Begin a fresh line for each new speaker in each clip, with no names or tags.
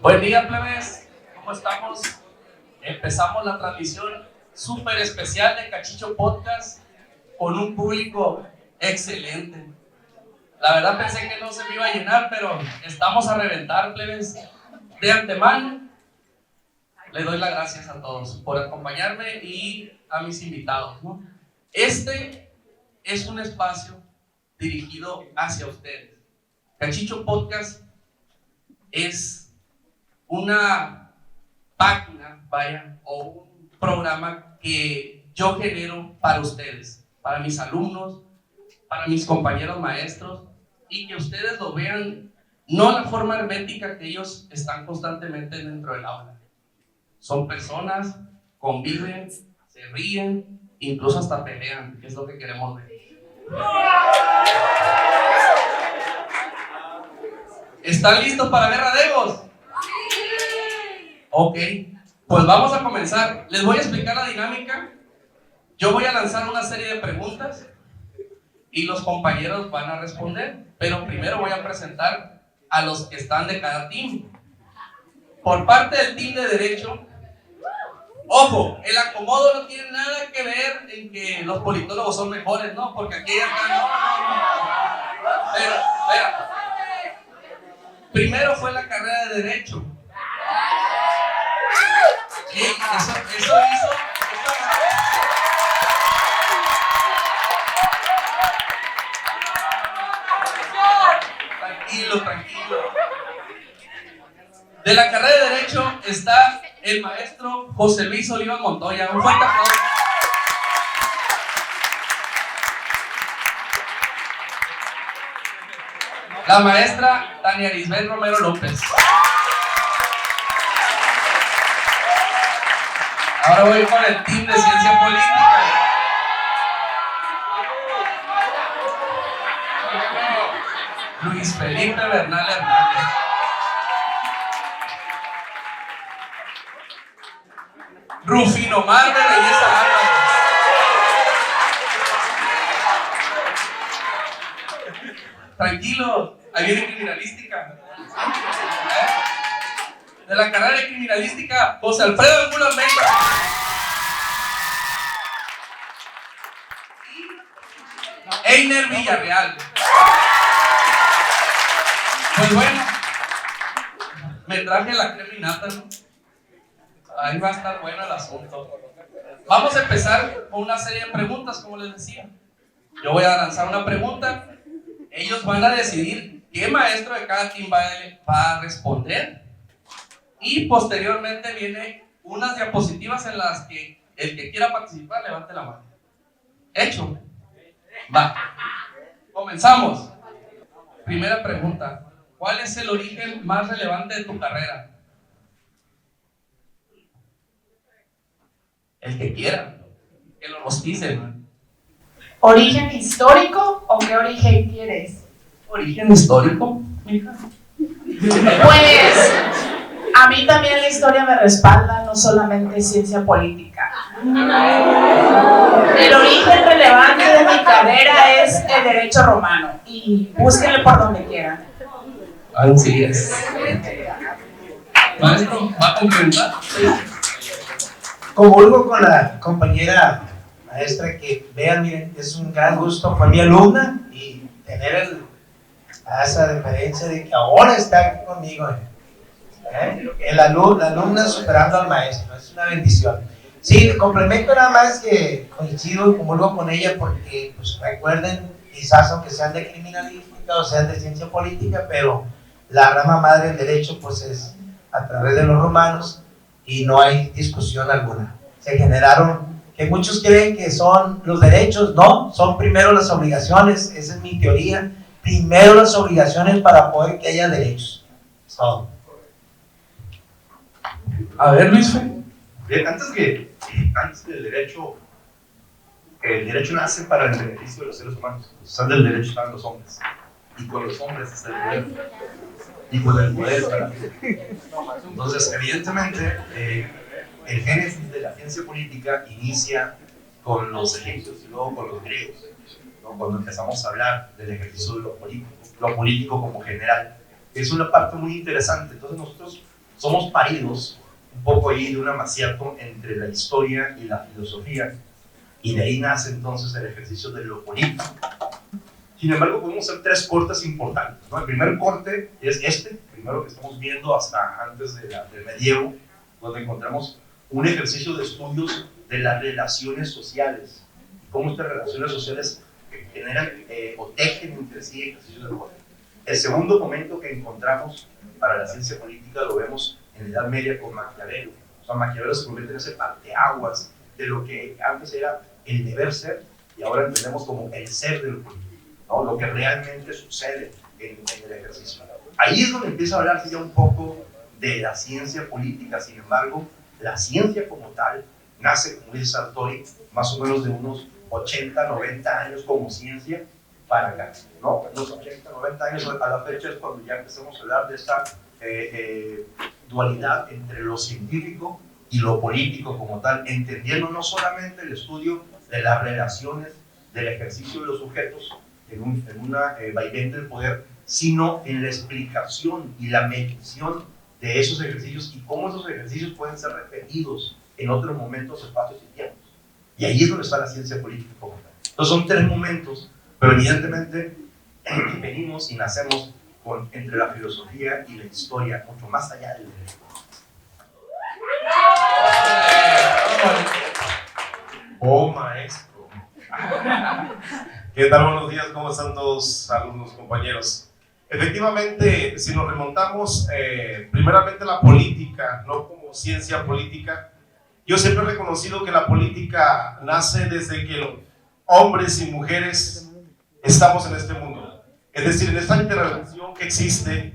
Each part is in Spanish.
Buen día, plebes. ¿Cómo estamos? Empezamos la transmisión súper especial de Cachicho Podcast con un público excelente. La verdad pensé que no se me iba a llenar, pero estamos a reventar, plebes. De antemano, les doy las gracias a todos por acompañarme y a mis invitados, ¿no? Este es un espacio dirigido hacia ustedes. Cachicho Podcast es una página, vaya, o un programa que yo genero para ustedes, para mis alumnos, para mis compañeros maestros, y que ustedes lo vean no la forma hermética que ellos están constantemente dentro del aula. Son personas, conviven, se ríen, incluso hasta pelean, que es lo que queremos ver. ¿Están listos para Guerra de Egos? Ok, pues vamos a comenzar. Les voy a explicar la dinámica. Yo voy a lanzar una serie de preguntas y los compañeros van a responder, pero primero voy a presentar a los que están de cada team. Por parte del team de Derecho, ojo, el acomodo no tiene nada que ver en que los politólogos son mejores, ¿no? Porque aquí ya están, no. Pero, espera. Primero fue la carrera de Derecho. Y eso hizo. Tranquilo. De la carrera de Derecho está el maestro José Luis Oliva Montoya. Un fuerte aplauso. La maestra Tania Lisbeth Romero López. Ahora voy con el team de Ciencia Política. Luis Felipe Bernal Hernández. Rufino Mar de Reyes Álvarez. Tranquilo, ahí viene criminalística. De la carrera de criminalística, José Alfredo Angulo Almeida. Y Einer Villarreal. Pues bueno, me traje la creminata, ¿no? Ahí va a estar bueno el asunto. Vamos a empezar con una serie de preguntas, como les decía. Yo voy a lanzar una pregunta. Ellos van a decidir qué maestro de cada team va a responder. Y posteriormente vienen unas diapositivas en las que el que quiera participar levante la mano. ¿Hecho? Va. Comenzamos. Primera pregunta. ¿Cuál es el origen más relevante de tu carrera? El que quiera. Que lo rostice, man.
¿Origen histórico o qué origen quieres?
¿Origen histórico, mija?
Pues a mí también la historia me respalda, no solamente ciencia política. El origen relevante de mi carrera es el derecho romano y búsquenle por donde quieran.
Así es. Maestro, ¿va a complementar?
Comulgo con la compañera maestra que, vean, miren, es un gran gusto, fue mi alumna y tener esa referencia de que ahora está aquí conmigo. La alumna superando al maestro, es una bendición. Sí, complemento nada más que coincido y comulgo con ella porque, pues recuerden, quizás aunque sean de criminalística o sean de ciencia política, pero la rama madre del derecho pues es a través de los romanos y no hay discusión alguna. Se generaron, que muchos creen que son los derechos, no, son primero las obligaciones, esa es mi teoría, primero las obligaciones para poder que haya derechos. Es todo.
A ver, Luis Fe.
Bien, antes del derecho, el derecho nace para el beneficio de los seres humanos. O sea, del derecho están los hombres. Y con los hombres está el poder. Y con el poder está la vida. Entonces, evidentemente, el génesis de la ciencia política inicia con los egipcios y luego con los griegos, ¿no? Cuando empezamos a hablar del ejercicio de lo político como general. Es una parte muy interesante. Entonces, nosotros somos paridos un poco ahí de un amaciato entre la historia y la filosofía, y de ahí nace entonces el ejercicio de lo político. Sin embargo, podemos hacer tres cortes importantes, ¿no? El primer corte es este, primero que estamos viendo hasta antes del medievo, donde encontramos un ejercicio de estudios de las relaciones sociales, cómo estas relaciones sociales generan o tejen entre sí ejercicios de poder. El segundo momento que encontramos para la ciencia política lo vemos en la Edad Media con Maquiavelo. O sea, Maquiavelo se convierte en ese parteaguas de lo que antes era el deber ser y ahora entendemos como el ser del político, ¿no? Lo que realmente sucede en el ejercicio. Ahí es donde empieza a hablarse ya un poco de la ciencia política. Sin embargo, la ciencia como tal nace, como dice Sartori, más o menos de unos 80, 90 años como ciencia para acá, ¿no? Los 80, 90 años a la fecha es cuando ya empezamos a hablar de esta dualidad entre lo científico y lo político como tal, entendiendo no solamente el estudio de las relaciones del ejercicio de los sujetos en una vaivén del poder, sino en la explicación y la medición de esos ejercicios y cómo esos ejercicios pueden ser repetidos en otros momentos, espacios y tiempos. Y ahí es donde está la ciencia política como tal. Entonces son tres momentos, pero evidentemente venimos y nacemos entre la filosofía y la historia, mucho más allá del derecho.
Oh, maestro. ¿Qué tal? Buenos días, ¿cómo están todos, alumnos, compañeros? Efectivamente, si nos remontamos primeramente a la política, no como ciencia política, yo siempre he reconocido que la política nace desde que los hombres y mujeres estamos en este mundo. Es decir, en esta interrelación que existe,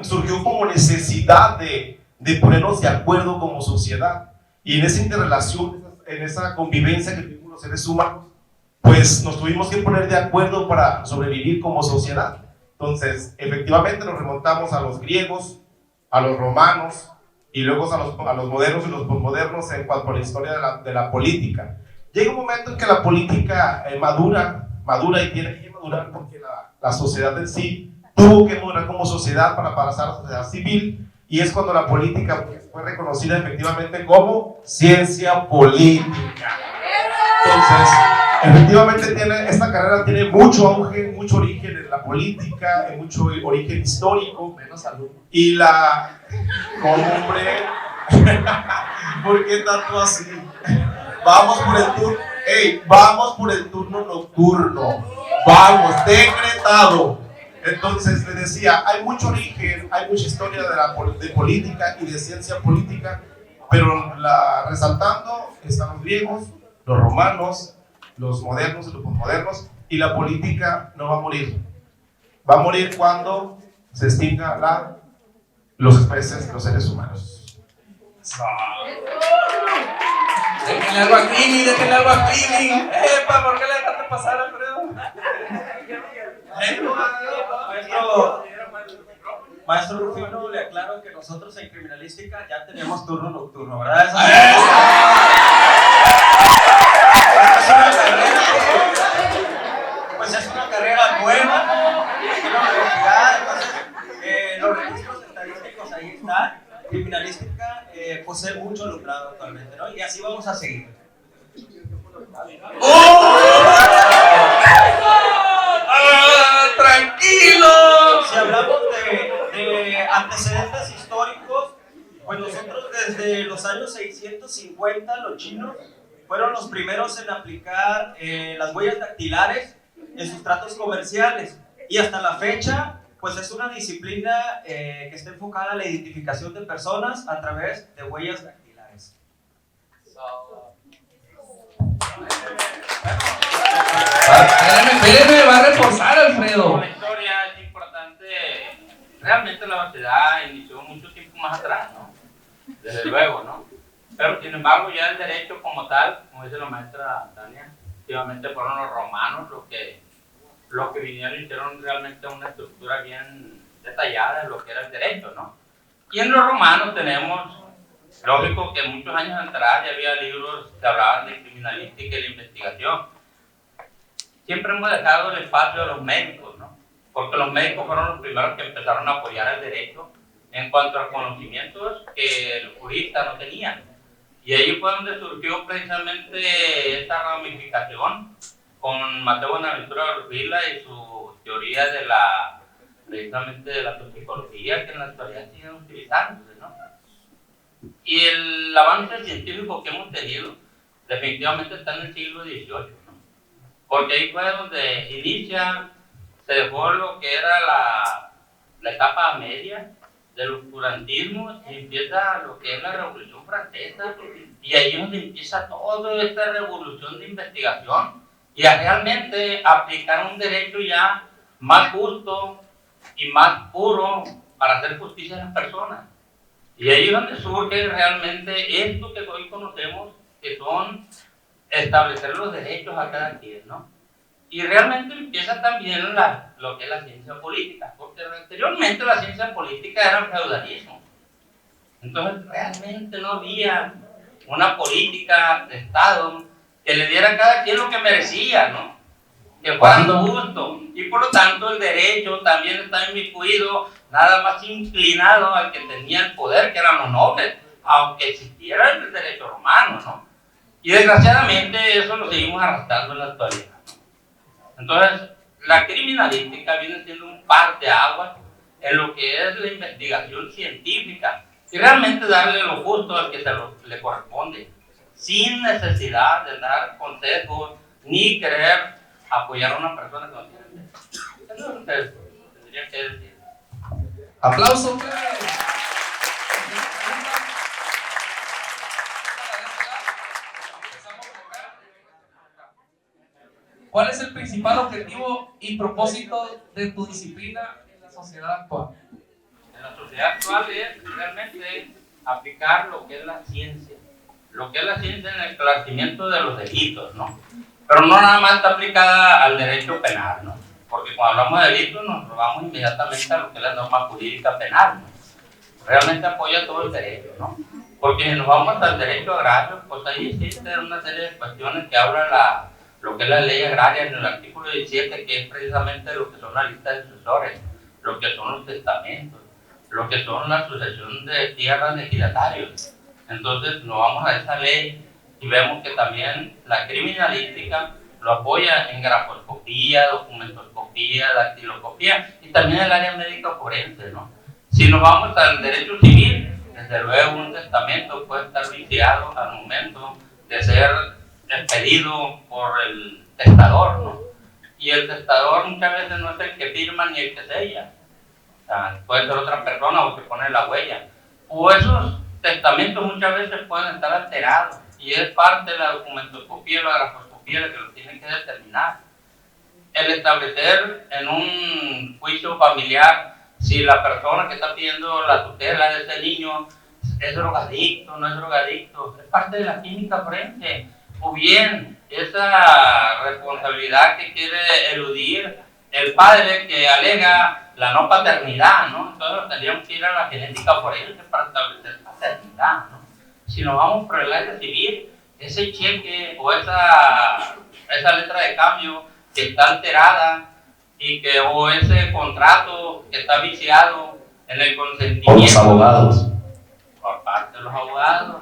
surgió como necesidad de ponernos de acuerdo como sociedad. Y en esa interrelación, en esa convivencia que tuvimos los seres humanos, pues nos tuvimos que poner de acuerdo para sobrevivir como sociedad. Entonces, efectivamente nos remontamos a los griegos, a los romanos, y luego a los modernos y los posmodernos en cuanto a la historia de la política. Llega un momento en que la política madura y tiene que madurar porque la sociedad en sí tuvo que madurar como sociedad para pasar a la sociedad civil, y es cuando la política fue reconocida efectivamente como ciencia política. Entonces, efectivamente esta carrera tiene mucho auge, mucho origen en la política, mucho origen histórico.
Menos salud.
Y ¿cómo, hombre? ¿Por qué tanto así? Vamos por el turno. ¡Ey! Vamos por el turno nocturno. Vamos, decretado. Entonces le decía, hay mucho origen, hay mucha historia de política y de ciencia política, pero resaltando están los griegos, los romanos, los modernos y los posmodernos, y la política no va a morir. Va a morir cuando se extinga los especies, los seres humanos.
Déjenle algo a Clini, déjenle algo a Clini. ¡Epa! ¿Por qué le dejaste pasar, Alfredo?
Maestro Rufino, le aclaro que nosotros en criminalística ya tenemos turno nocturno, ¿verdad? Es una carrera nueva, es una universidad, entonces los registros estadísticos ahí están. Criminalística posee mucho alumnado actualmente, ¿no? Y así vamos a seguir.
¡Tranquilo!
Si hablamos de antecedentes históricos, pues nosotros desde los años 650, los chinos fueron los primeros en aplicar las huellas dactilares en sus tratos comerciales, y hasta la fecha pues es una disciplina que está enfocada a la identificación de personas a través de huellas dactilares.
Espéreme, va a reforzar, Alfredo.
La historia es importante. Realmente la sociedad inició mucho tiempo más atrás, ¿no? Desde luego, ¿no? Pero sin embargo ya el derecho como tal, como dice la maestra Tania, efectivamente fueron los romanos los que vinieron y hicieron realmente una estructura bien detallada de lo que era el derecho, ¿no? Y en los romanos tenemos, lógico que muchos años atrás ya había libros que hablaban de criminalística y de investigación. Siempre hemos dejado el espacio de los médicos, ¿no? Porque los médicos fueron los primeros que empezaron a apoyar el derecho en cuanto a conocimientos que el jurista no tenía. Y ahí fue donde surgió precisamente esta ramificación con Mateo Buenaventura Orfila y su teoría de precisamente de la toxicología, que en la actualidad siguen utilizándose, ¿no? Y el avance científico que hemos tenido definitivamente está en el siglo XVIII, ¿no? Porque ahí fue donde se dejó lo que era la etapa media del oscurantismo y empieza lo que es la Revolución Francesa, y ahí es donde empieza toda esta revolución de investigación y a realmente aplicar un derecho ya más justo y más puro para hacer justicia a las personas. Y ahí es donde surge realmente esto que hoy conocemos, que son establecer los derechos a cada quien, ¿no? Y realmente empieza también lo que es la ciencia política, porque anteriormente la ciencia política era el feudalismo. Entonces realmente no había una política de Estado que le diera a cada quien lo que merecía, ¿no? Que fuera justo. Y por lo tanto el derecho también está inmiscuido, nada más inclinado al que tenía el poder, que eran los nobles, aunque existiera el derecho romano, ¿no? Y desgraciadamente eso lo seguimos arrastrando en la actualidad. Entonces, la criminalística viene siendo un parteaguas en lo que es la investigación científica y realmente darle lo justo al que le corresponde, sin necesidad de dar consejos ni querer apoyar a una persona que no tiene derecho. Eso es lo que tendría que decir.
¡Aplausos! ¿Cuál es el principal objetivo y propósito de tu disciplina en la sociedad actual?
En la sociedad actual es realmente aplicar lo que es la ciencia en el esclarecimiento de los delitos, ¿no? Pero no nada más está aplicada al derecho penal, ¿no? Porque cuando hablamos de delitos nos vamos inmediatamente a lo que es la norma jurídica penal, ¿no? Realmente apoya todo el derecho, ¿no? Porque si nos vamos al derecho agrario, pues ahí existe una serie de cuestiones que habla lo que es la ley agraria en el artículo 17, que es precisamente lo que son las listas de sucesores, lo que son los testamentos, lo que son la sucesión de tierras de ejidatarios. Entonces nos vamos a esa ley y vemos que también la criminalística lo apoya en grafoscopía, documentoscopía, dactiloscopía y también el área médica forense, ¿no? Si nos vamos al derecho civil, desde luego un testamento puede estar viciado al momento de ser expedido por el testador, ¿no? Y el testador muchas veces no es el que firma ni el que sella. O sea, puede ser otra persona o que pone la huella. O esos testamentos muchas veces pueden estar alterados y es parte de la documentoscopía y la grafoscopía la que lo tiene que determinar. El establecer en un juicio familiar si la persona que está pidiendo la tutela de ese niño es drogadicto, no es drogadicto, es parte de la química forense. O bien esa responsabilidad que quiere eludir el padre que alega la no paternidad, ¿no? Entonces tendríamos que ir a la genética forense para establecer paternidad, ¿no? Si nos vamos por el área civil, ese cheque o esa letra de cambio que está alterada o ese contrato que está viciado en el consentimiento.
Por los abogados.
Por parte de los abogados.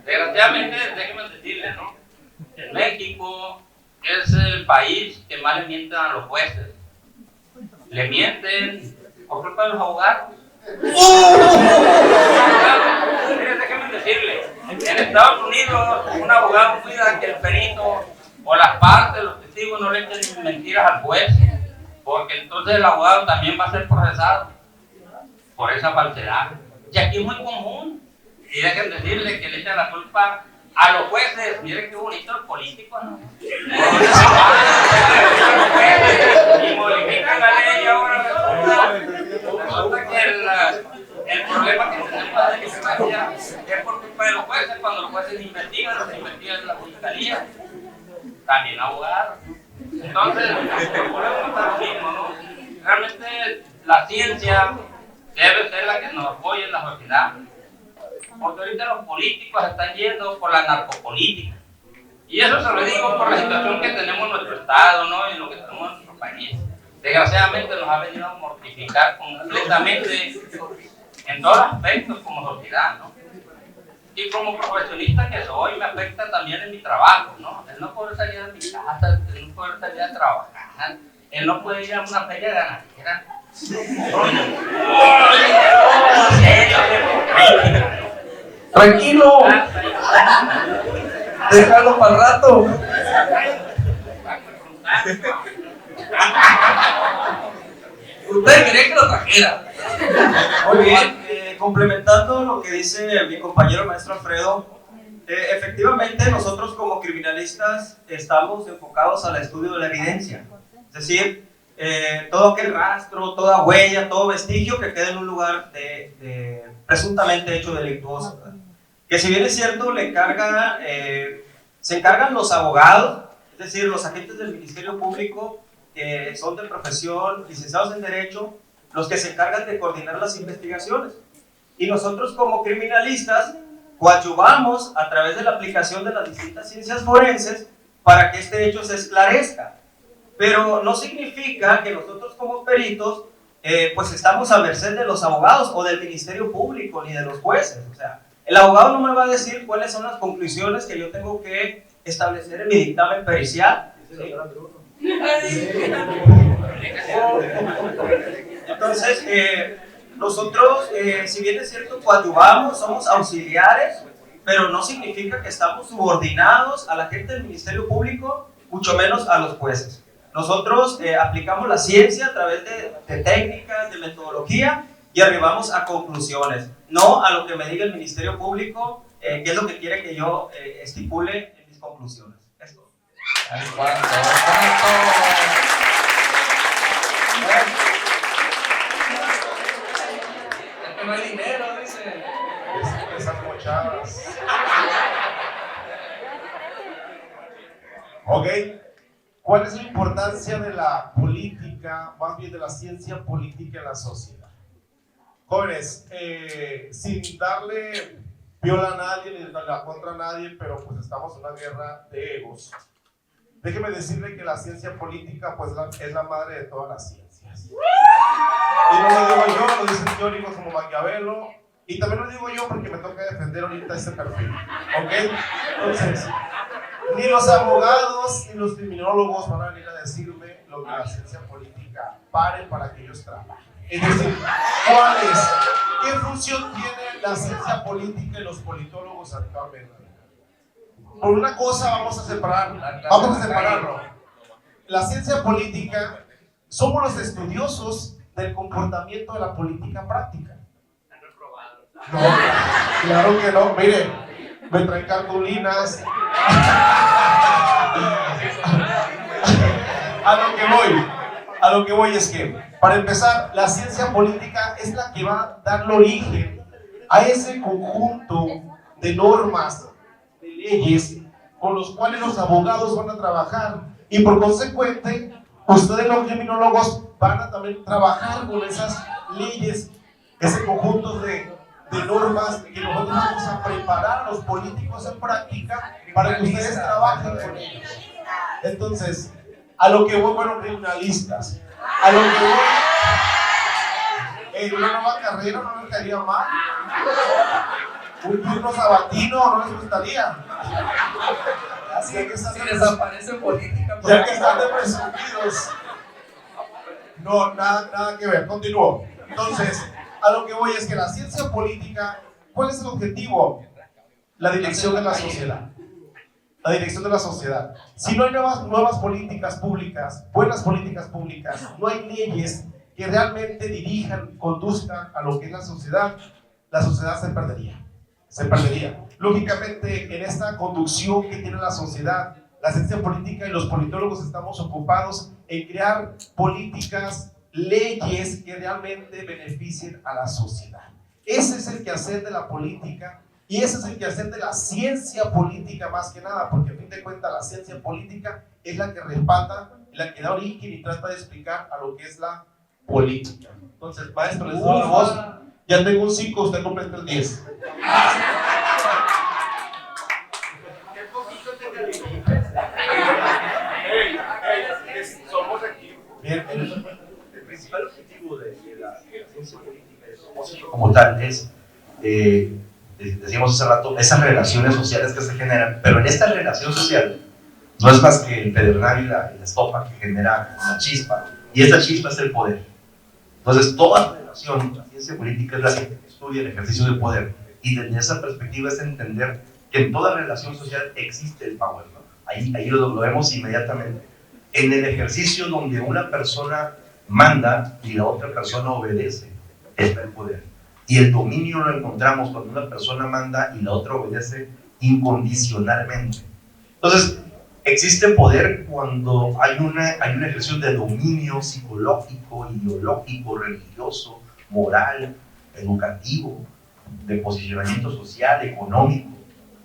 Desgraciadamente, déjenme decirles, ¿no? En México es el país que más le mienten a los jueces. Le mienten por culpa de los abogados. Déjenme decirles, en Estados Unidos un abogado cuida que el perito o las partes, los testigos no le echen mentiras al juez, porque entonces el abogado también va a ser procesado por esa falsedad. Y aquí es muy común. Y dejen decirle que le echan la culpa a los jueces. Miren qué bonito los políticos, ¿no? Y modifican la ley ahora. Resulta que el problema que tenemos de democracia es por culpa de los jueces. Cuando los jueces investigan, los investigan la fiscalía. También abogados. Entonces, volvemos a lo mismo, ¿no? Realmente la ciencia debe ser la que nos apoye en la sociedad. Porque ahorita los políticos están yendo por la narcopolítica. Y eso se lo digo por la situación que tenemos en nuestro estado, ¿no? Y lo que tenemos en nuestro país. desgraciadamente nos ha venido a mortificar completamente en todos los aspectos como sociedad, ¿no? Y como profesionista que soy, me afecta también en mi trabajo, ¿no? El no poder salir de mi casa, el no poder salir a trabajar, el no poder ir a una feria ganadera.
Tranquilo, déjalo para el rato. Usted quería que lo trajera.
Muy bien, complementando lo que dice mi compañero maestro Alfredo, efectivamente nosotros como criminalistas estamos enfocados al estudio de la evidencia, es decir, todo aquel rastro, toda huella, todo vestigio que quede en un lugar de presuntamente hecho delictuoso, ¿verdad? Que si bien es cierto, se encargan los abogados, es decir, los agentes del Ministerio Público, que son de profesión, licenciados en Derecho, los que se encargan de coordinar las investigaciones. Y nosotros como criminalistas coadyuvamos a través de la aplicación de las distintas ciencias forenses para que este hecho se esclarezca. Pero no significa que nosotros como peritos pues estamos a merced de los abogados o del Ministerio Público ni de los jueces. O sea, el abogado no me va a decir cuáles son las conclusiones que yo tengo que establecer en mi dictamen pericial, ¿sí? Entonces, nosotros, si bien es cierto, coadyuvamos, somos auxiliares, pero no significa que estamos subordinados a la gente del Ministerio Público, mucho menos a los jueces. Nosotros aplicamos la ciencia a través de técnicas, de metodología, y arribamos a conclusiones, no a lo que me diga el Ministerio Público, que es lo que quiere que yo estipule en mis conclusiones. Esto.
Es que no hay dinero, dice.
Esas mochadas. Ok. ¿Cuál es la importancia de la política, más bien de la ciencia política en la sociedad? Jóvenes, sin darle viola a nadie ni darle contra a nadie, pero pues estamos en una guerra de egos. Déjeme decirle que la ciencia política pues es la madre de todas las ciencias. Y no lo digo yo, lo dicen teóricos como Maquiavelo, y también lo digo yo porque me toca defender ahorita este perfil. ¿Ok? Entonces, ni los abogados ni los criminólogos van a venir a decirme lo que la ciencia política pare para que ellos trabajen. Es decir, ¿cuál es? ¿Qué función tiene la ciencia política y los politólogos actualmente? Por una cosa vamos a separarlo. La ciencia política somos los estudiosos del comportamiento de la política práctica. No, claro que no. Mire, me traen cartulinas. A lo que voy es que, para empezar, la ciencia política es la que va a darle origen a ese conjunto de normas, de leyes, con los cuales los abogados van a trabajar. Y por consecuente, ustedes los criminólogos van a también trabajar con esas leyes, ese conjunto de normas que nosotros vamos a preparar a los políticos en práctica para que ustedes trabajen con ellos. Entonces, a lo que voy, bueno, criminalistas, a lo que voy, en una nueva carrera no les caería mal, un turno sabatino no les gustaría.
Así que si desaparece política,
ya que están de presumidos. No, nada que ver, continúo. Entonces, a lo que voy es que la ciencia política, ¿cuál es el objetivo? La dirección de la sociedad. La dirección de la sociedad. Si no hay nuevas políticas públicas, buenas políticas públicas, no hay leyes que realmente dirijan, conduzcan a lo que es la sociedad se perdería. Se perdería. Lógicamente, en esta conducción que tiene la sociedad, la ciencia política y los politólogos estamos ocupados en crear políticas, leyes que realmente beneficien a la sociedad. Ese es el quehacer de la política. Y ese es el quehacer de la ciencia política más que nada, porque a fin de cuentas la ciencia política es la que respalda, la que da origen y trata de explicar a lo que es la política. Entonces, maestro, les doy la voz. Ya tengo un 5, usted completa el 10.
Qué poquito te calificas. Somos aquí.
Bien,
ciencia política, el propósito como tal es, decíamos hace rato, esas relaciones sociales que se generan, pero en esta relación social no es más que el pedernal y la estopa que genera una chispa, y esa chispa es el poder. Entonces, toda relación, la ciencia política es la que estudia el ejercicio del poder, y desde esa perspectiva es entender que en toda relación social existe el power, ¿no? Ahí lo vemos inmediatamente. En el ejercicio donde una persona manda y la otra persona obedece, está el poder. Y el dominio lo encontramos cuando una persona manda y la otra obedece incondicionalmente. Entonces, existe poder cuando hay un ejercicio de dominio psicológico, ideológico, religioso, moral, educativo, de posicionamiento social, económico,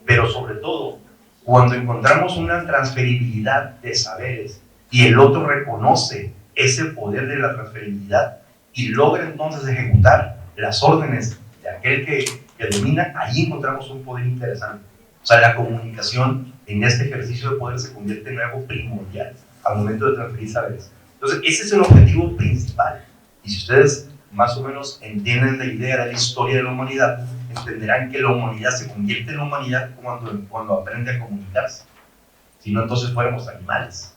pero sobre todo cuando encontramos una transferibilidad de saberes y el otro reconoce ese poder de la transferibilidad y logra entonces ejecutar las órdenes de aquel que domina, ahí encontramos un poder interesante. O sea, la comunicación en este ejercicio de poder se convierte en algo primordial al momento de transferir saberes. Entonces, ese es el objetivo principal. Y si ustedes más o menos entienden la idea de la historia de la humanidad, entenderán que la humanidad se convierte en humanidad cuando aprende a comunicarse. Si no, entonces fuéramos animales.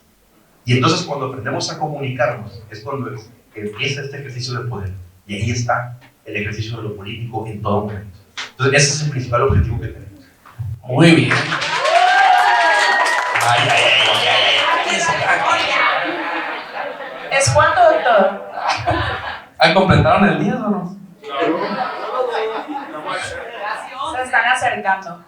Y entonces cuando aprendemos a comunicarnos es cuando empieza este ejercicio de poder. Y ahí está el ejercicio de lo político en todo momento. Entonces ese es el principal objetivo que tenemos.
Muy bien.
¿Es cuánto, doctor?
¿Completaron el 10 o no?
Se están acercando.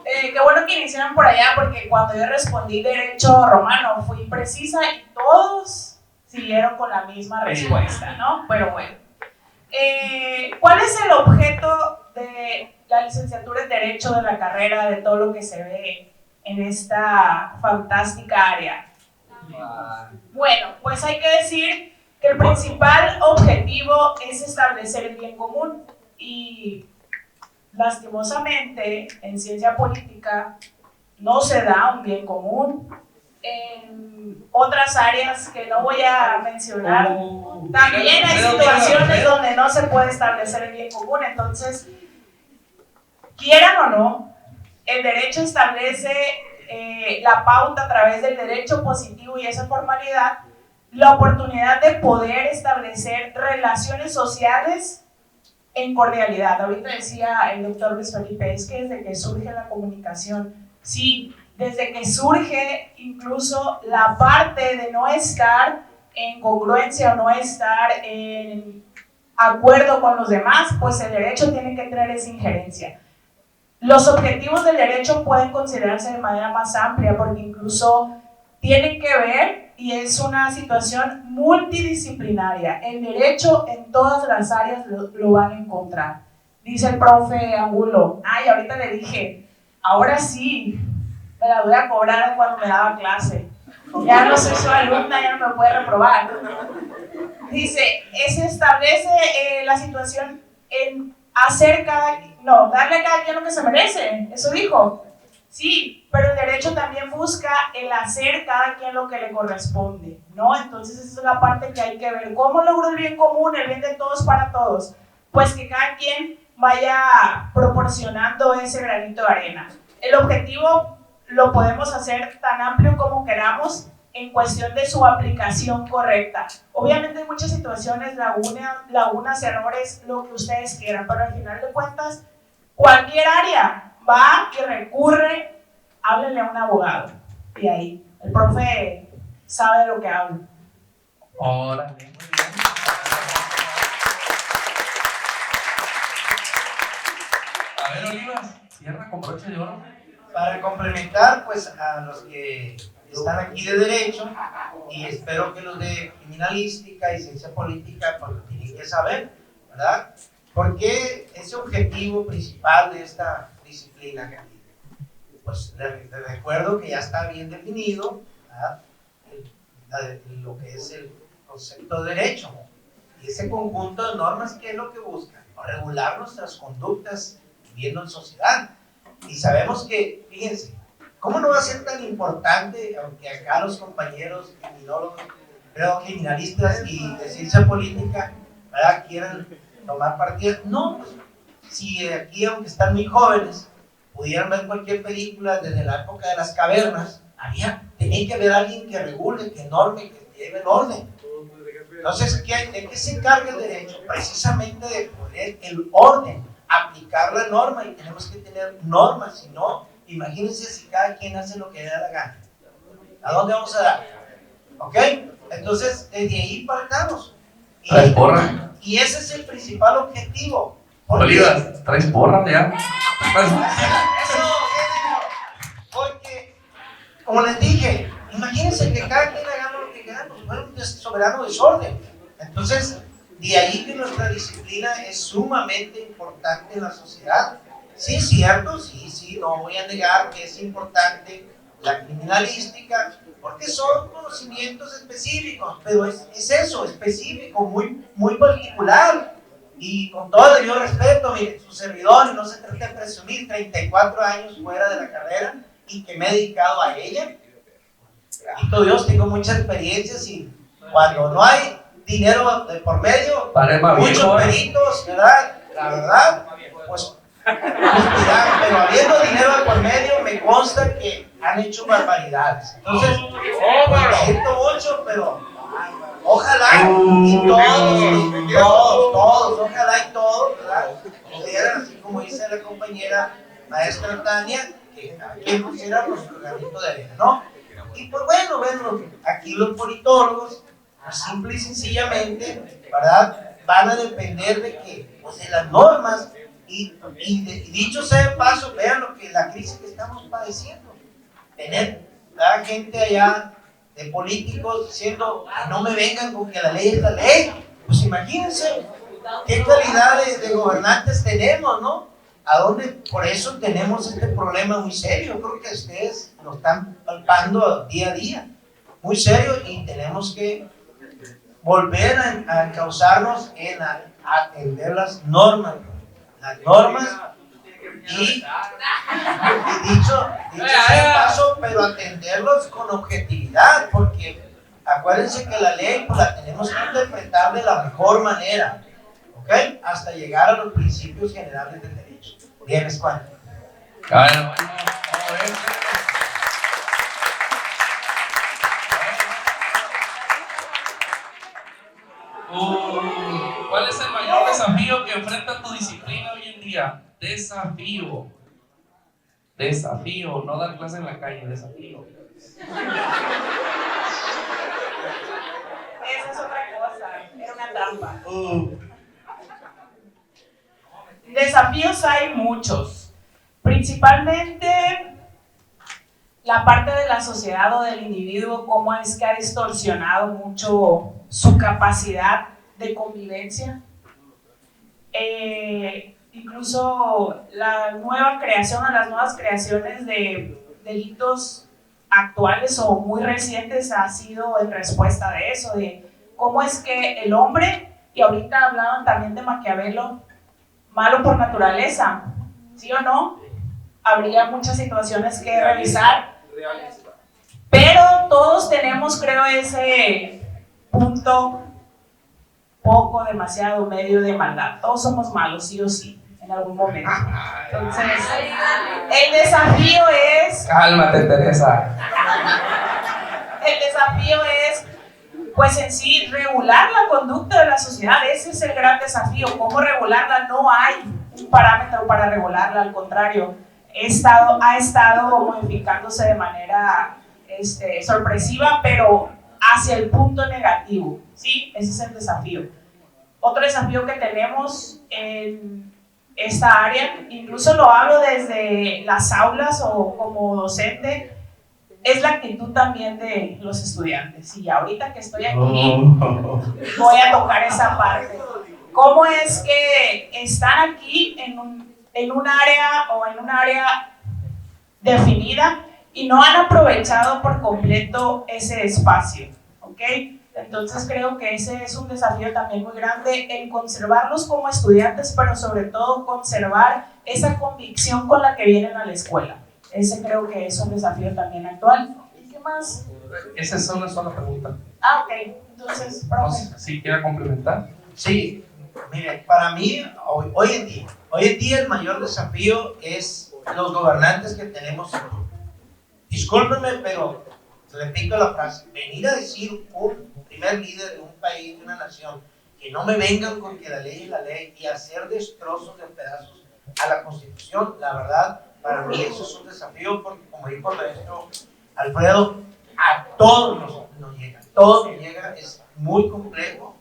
Qué bueno que iniciaron por allá, porque cuando yo respondí derecho romano fui precisa y todos siguieron con la misma respuesta, ¿no? Pero bueno. ¿Cuál es el objeto de la licenciatura en Derecho, de la carrera, de todo lo que se ve en esta fantástica área? Bueno, pues hay que decir que el principal objetivo es establecer el bien común y lastimosamente en ciencia política no se da un bien común. En otras áreas que no voy a mencionar también hay situaciones donde no se puede establecer el bien común. Entonces, quieran o no, el derecho establece la pauta a través del derecho positivo y esa formalidad, la oportunidad de poder establecer relaciones sociales en cordialidad. Ahorita decía el doctor Luis Felipe, es que desde que surge la comunicación, sí, desde que surge incluso la parte de no estar en congruencia o no estar en acuerdo con los demás, pues el derecho tiene que tener esa injerencia. Los objetivos del derecho pueden considerarse de manera más amplia porque incluso tienen que ver y es una situación multidisciplinaria. El derecho en todas las áreas lo van a encontrar. Dice el profe Angulo, ay, ahorita le dije, ahora sí, me la voy a cobrar cuando me daba clase. Ya no soy su alumna, ya no me puede reprobar. Dice, se establece la situación en hacer darle a cada quien lo que se merece. Eso dijo. Sí, pero el derecho también busca el hacer cada quien lo que le corresponde, ¿no? Entonces esa es la parte que hay que ver. ¿Cómo logro el bien común, el bien de todos para todos? Pues que cada quien vaya proporcionando ese granito de arena. El objetivo lo podemos hacer tan amplio como queramos en cuestión de su aplicación correcta. Obviamente hay muchas situaciones, lagunas, errores, lo que ustedes quieran, pero al final de cuentas, cualquier área va y recurre, háblenle a un abogado. Y ahí, el profe sabe de lo que habla.
Órale, muy bien. A ver, Olivas, cierra con broche de oro.
Para complementar, pues, a los que están aquí de Derecho, y espero que los de Criminalística y Ciencia Política, pues, lo tienen que saber, ¿verdad? Porque ese objetivo principal de esta disciplina, pues les recuerdo que ya está bien definido, ¿verdad? Lo que es el concepto de derecho y ese conjunto de normas que es lo que busca, regular nuestras conductas viviendo en sociedad. Y sabemos que, fíjense, ¿cómo no va a ser tan importante, aunque acá los compañeros criminalistas y de ciencia política ¿verdad?, quieran tomar partido. No, pues, si aquí, aunque están muy jóvenes, pudieran ver cualquier película desde la época de las cavernas, tenía que haber alguien que regule, que norme, que lleve el orden. Entonces, ¿de qué se encarga el derecho? Precisamente de poner el orden, aplicar la norma, y tenemos que tener normas, si no, imagínense si cada quien hace lo que le da la gana. ¿A dónde vamos a dar? ¿Ok? Entonces, desde ahí partamos.
¿Traes porra?
Y ese es el principal objetivo.
Bolívar, ¿traes porra ya?
Eso, porque, como les dije, imagínense que cada quien hagamos lo que queramos, bueno, un soberano desorden. Entonces, de ahí que nuestra disciplina es sumamente importante en la sociedad. Sí, es cierto, sí, no voy a negar que es importante la criminalística, porque son conocimientos específicos, pero es eso, específico, muy particular. Y con todo debido respeto, mire, su servidor, y no se trata de presumir, 34 años fuera de la carrera y que me he dedicado a ella. Bendito Dios, tengo muchas experiencias, y cuando no hay dinero de por medio, muchos peritos, ¿verdad? La verdad, pues mira, pero habiendo dinero de por medio, me consta que han hecho barbaridades. Entonces, lo siento mucho, pero ojalá y todos, ojalá y todos, ¿verdad?, pudieran, así como dice la compañera maestra Tania, que cada quien pusiera nuestro granito de arena, ¿no? Y pues bueno, aquí los politólogos, pues, simple y sencillamente, ¿verdad?, van a depender de que, pues, de las normas, y dicho sea de paso, vean la crisis que estamos padeciendo. Tener a gente allá de políticos diciendo que no me vengan con que la ley es la ley. Pues imagínense qué calidad de gobernantes tenemos, ¿no? ¿A dónde? Por eso tenemos este problema muy serio. Creo que ustedes lo están palpando día a día, muy serio, y tenemos que volver a encauzarnos en atender las normas, y dicho sea de paso, pero atenderlos con objetividad, porque acuérdense que la ley, pues, la tenemos que interpretar de la mejor manera, ¿ok? Hasta llegar a los principios generales del derecho. Bien, es cuando.
Bueno, ¿cuál es el mayor desafío que enfrenta tu disciplina hoy en día? Desafío, no dar clase en la calle, desafío.
Esa es otra cosa, era una trampa. Desafíos hay muchos, principalmente la parte de la sociedad o del individuo, cómo es que ha distorsionado mucho su capacidad de convivencia. Incluso la nueva creación o las nuevas creaciones de delitos actuales o muy recientes ha sido en respuesta de eso, de cómo es que el hombre, y ahorita hablaban también de Maquiavelo, malo por naturaleza, ¿sí o no? Habría muchas situaciones que revisar, pero todos tenemos, creo, ese punto poco, demasiado, medio de maldad. Todos somos malos, sí o sí, en algún momento. Entonces, el desafío es...
Cálmate, Teresa.
El desafío es, pues, en sí, regular la conducta de la sociedad. Ese es el gran desafío. ¿Cómo regularla? No hay un parámetro para regularla, al contrario, ha estado modificándose de manera sorpresiva, pero hacia el punto negativo, ¿sí? Ese es el desafío. Otro desafío que tenemos en esta área, incluso lo hablo desde las aulas o como docente, es la actitud también de los estudiantes. Y ahorita que estoy aquí, voy a tocar esa parte. ¿Cómo es que están aquí en un área definida y no han aprovechado por completo ese espacio? ¿Ok? Entonces creo que ese es un desafío también muy grande, el conservarlos como estudiantes, pero sobre todo conservar esa convicción con la que vienen a la escuela. Ese creo que es un desafío también actual. ¿Y qué más?
Esa es una sola pregunta.
Ok. Entonces, profe.
Si quiera complementar.
Sí, mire, para mí, hoy en día el mayor desafío es los gobernantes que tenemos. Discúlpenme, pero repito la frase, venir a decir un primer líder de un país, de una nación, que no me vengan con que la ley es la ley y hacer destrozos de pedazos a la Constitución, la verdad, para mí eso es un desafío porque, como dijo el maestro Alfredo, a todos nos llega, todo nos llega, es muy complejo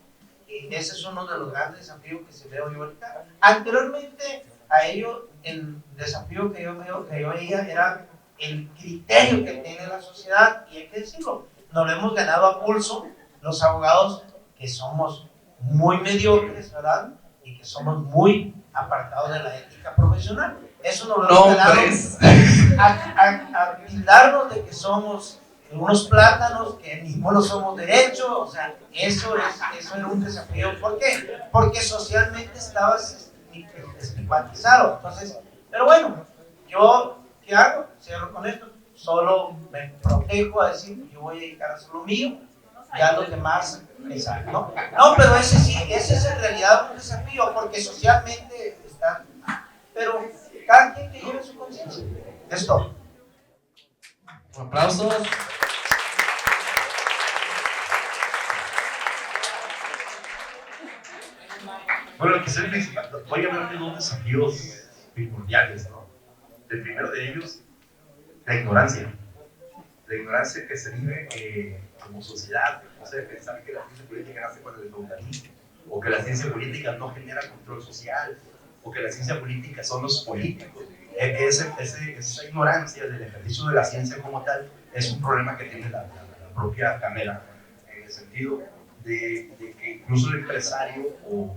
y ese es uno de los grandes desafíos que se veo yo ahorita. Anteriormente a ello, el desafío que yo veía era el criterio que tiene la sociedad, y hay que decirlo, nos lo hemos ganado a pulso los abogados que somos muy mediocres, ¿verdad? Y que somos muy apartados de la ética profesional. Eso nos lo hemos ganado a tildarnos de que somos unos plátanos, que mismo no somos derechos, o sea, eso era un desafío. ¿Por qué? Porque socialmente estabas estigmatizado. Entonces, pero bueno, yo ¿qué hago? Cierro con esto. Solo me protejo a decir, yo voy a dedicar a hacer lo mío, ya los demás les hagan, ¿no? No, pero ese es en realidad un desafío, porque socialmente está. Pero cada quien que lleve su conciencia. Es todo.
Aplausos.
Bueno, quizás voy a hablar de dos desafíos primordiales, ¿no? El primero de ellos, la ignorancia. La ignorancia que se vive como sociedad. O sea, pensar que la ciencia política nace con el feudalismo, o que la ciencia política no genera control social, o que la ciencia política son los políticos. Esa ignorancia del ejercicio de la ciencia como tal es un problema que tiene la propia Cámara, en el sentido de que incluso el empresario o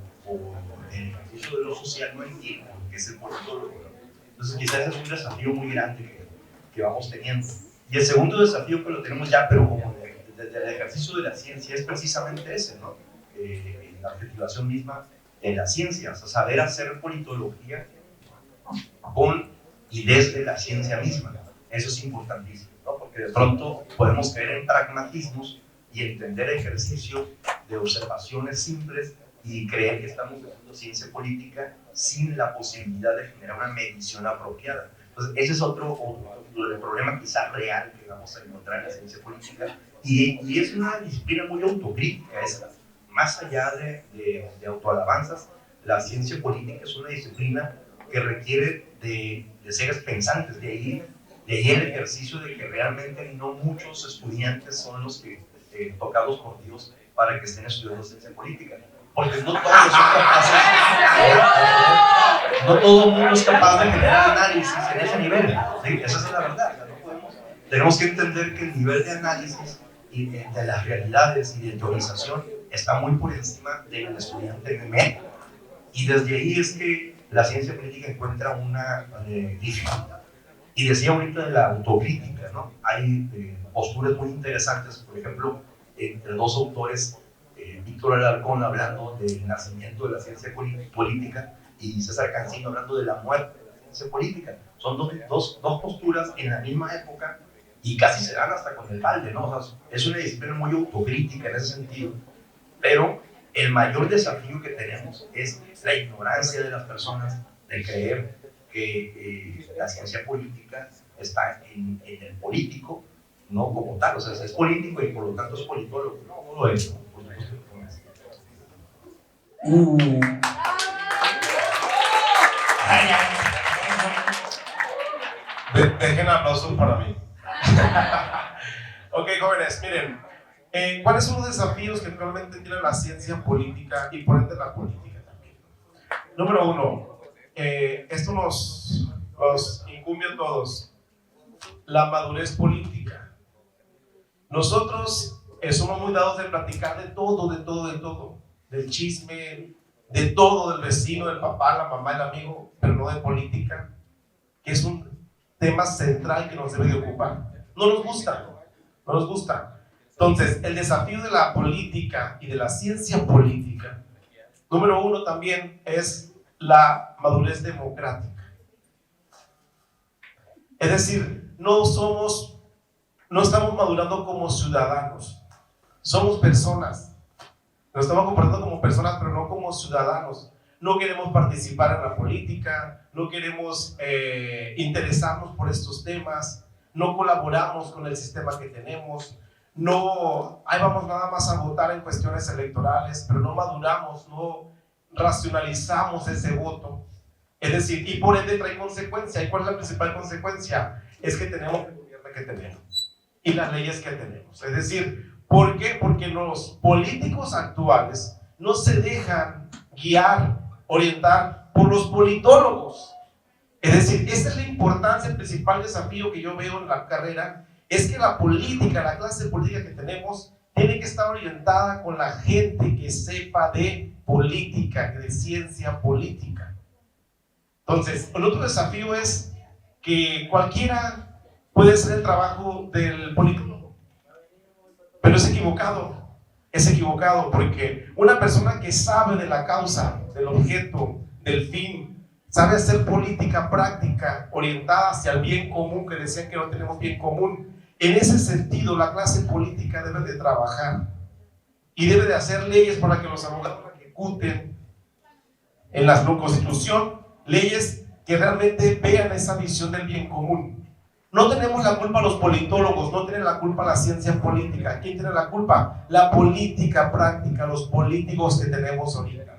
el ejercicio de lo social no entiende lo que es el politólogo. Entonces quizás ese es un desafío muy grande que vamos teniendo. Y el segundo desafío que lo tenemos ya, pero como desde el ejercicio de la ciencia, es precisamente ese, ¿no? La articulación misma en la ciencia, o sea, saber hacer politología con y desde la ciencia misma. Eso es importantísimo, ¿no? Porque de pronto podemos caer en pragmatismos y entender ejercicio de observaciones simples y creer que estamos haciendo ciencia política sin la posibilidad de generar una medición apropiada. Entonces, ese es otro problema quizás real que vamos a encontrar en la ciencia política, y es una disciplina muy autocrítica esa. Más allá de autoalabanzas, la ciencia política es una disciplina que requiere de seres pensantes, de ahí el ejercicio de que realmente no muchos estudiantes son los que tocados por Dios para que estén estudiando ciencia política, porque no todos son capaces, no todo el mundo es capaz de generar análisis en ese nivel, ¿sí? Esa es la verdad, o sea, no podemos, tenemos que entender que el nivel de análisis y de las realidades y de teorización está muy por encima del estudiante MME, y desde ahí es que la ciencia política encuentra una dificultad. Y decía ahorita de la autocrítica, ¿no? Hay posturas muy interesantes, por ejemplo, entre dos autores, Víctor Alarcón hablando del nacimiento de la ciencia política y César Cancino hablando de la muerte de la ciencia política. Son dos posturas en la misma época y casi se dan hasta con el balde, ¿no? O sea, es una disciplina muy autocrítica en ese sentido, pero el mayor desafío que tenemos es la ignorancia de las personas de creer que la ciencia política está en el político, no como tal, o sea, es político y por lo tanto es politólogo. No lo es, ¿no? Por supuesto que no es.
Dejen aplausos para mí. Ok, jóvenes, miren, ¿cuáles son los desafíos que actualmente tiene la ciencia política y por ende la política también? Número uno, esto nos incumbe a todos, la madurez política. Nosotros somos muy dados de platicar de todo, del chisme, de todo, del vecino, del papá, la mamá, el amigo, pero no de política, que es un tema central que nos debe de ocupar. No nos gusta. Entonces, el desafío de la política y de la ciencia política, número uno también es la madurez democrática. Es decir, no estamos madurando como ciudadanos, somos personas. Nos estamos comportando como personas, pero no como ciudadanos. No queremos participar en la política, no queremos interesarnos por estos temas, no colaboramos con el sistema que tenemos, no, ahí vamos nada más a votar en cuestiones electorales, pero no maduramos, no racionalizamos ese voto. Es decir, y por ende trae consecuencia. ¿Y cuál es la principal consecuencia? Es que tenemos el gobierno que tenemos y las leyes que tenemos. Es decir, ¿por qué? Porque los políticos actuales no se dejan guiar, orientar por los politólogos. Es decir, esa es la importancia, el principal desafío que yo veo en la carrera, es que la política, la clase política que tenemos, tiene que estar orientada con la gente que sepa de política, de ciencia política. Entonces, el otro desafío es que cualquiera puede ser el trabajo del politólogo, pero es equivocado porque una persona que sabe de la causa, del objeto, del fin, sabe hacer política práctica orientada hacia el bien común, que decían que no tenemos bien común. En ese sentido, la clase política debe de trabajar y debe de hacer leyes para que los abogados ejecuten en la Constitución, leyes que realmente vean esa visión del bien común. No tenemos la culpa los politólogos, no tiene la culpa la ciencia política. ¿Quién tiene la culpa? La política práctica, los políticos que tenemos ahorita,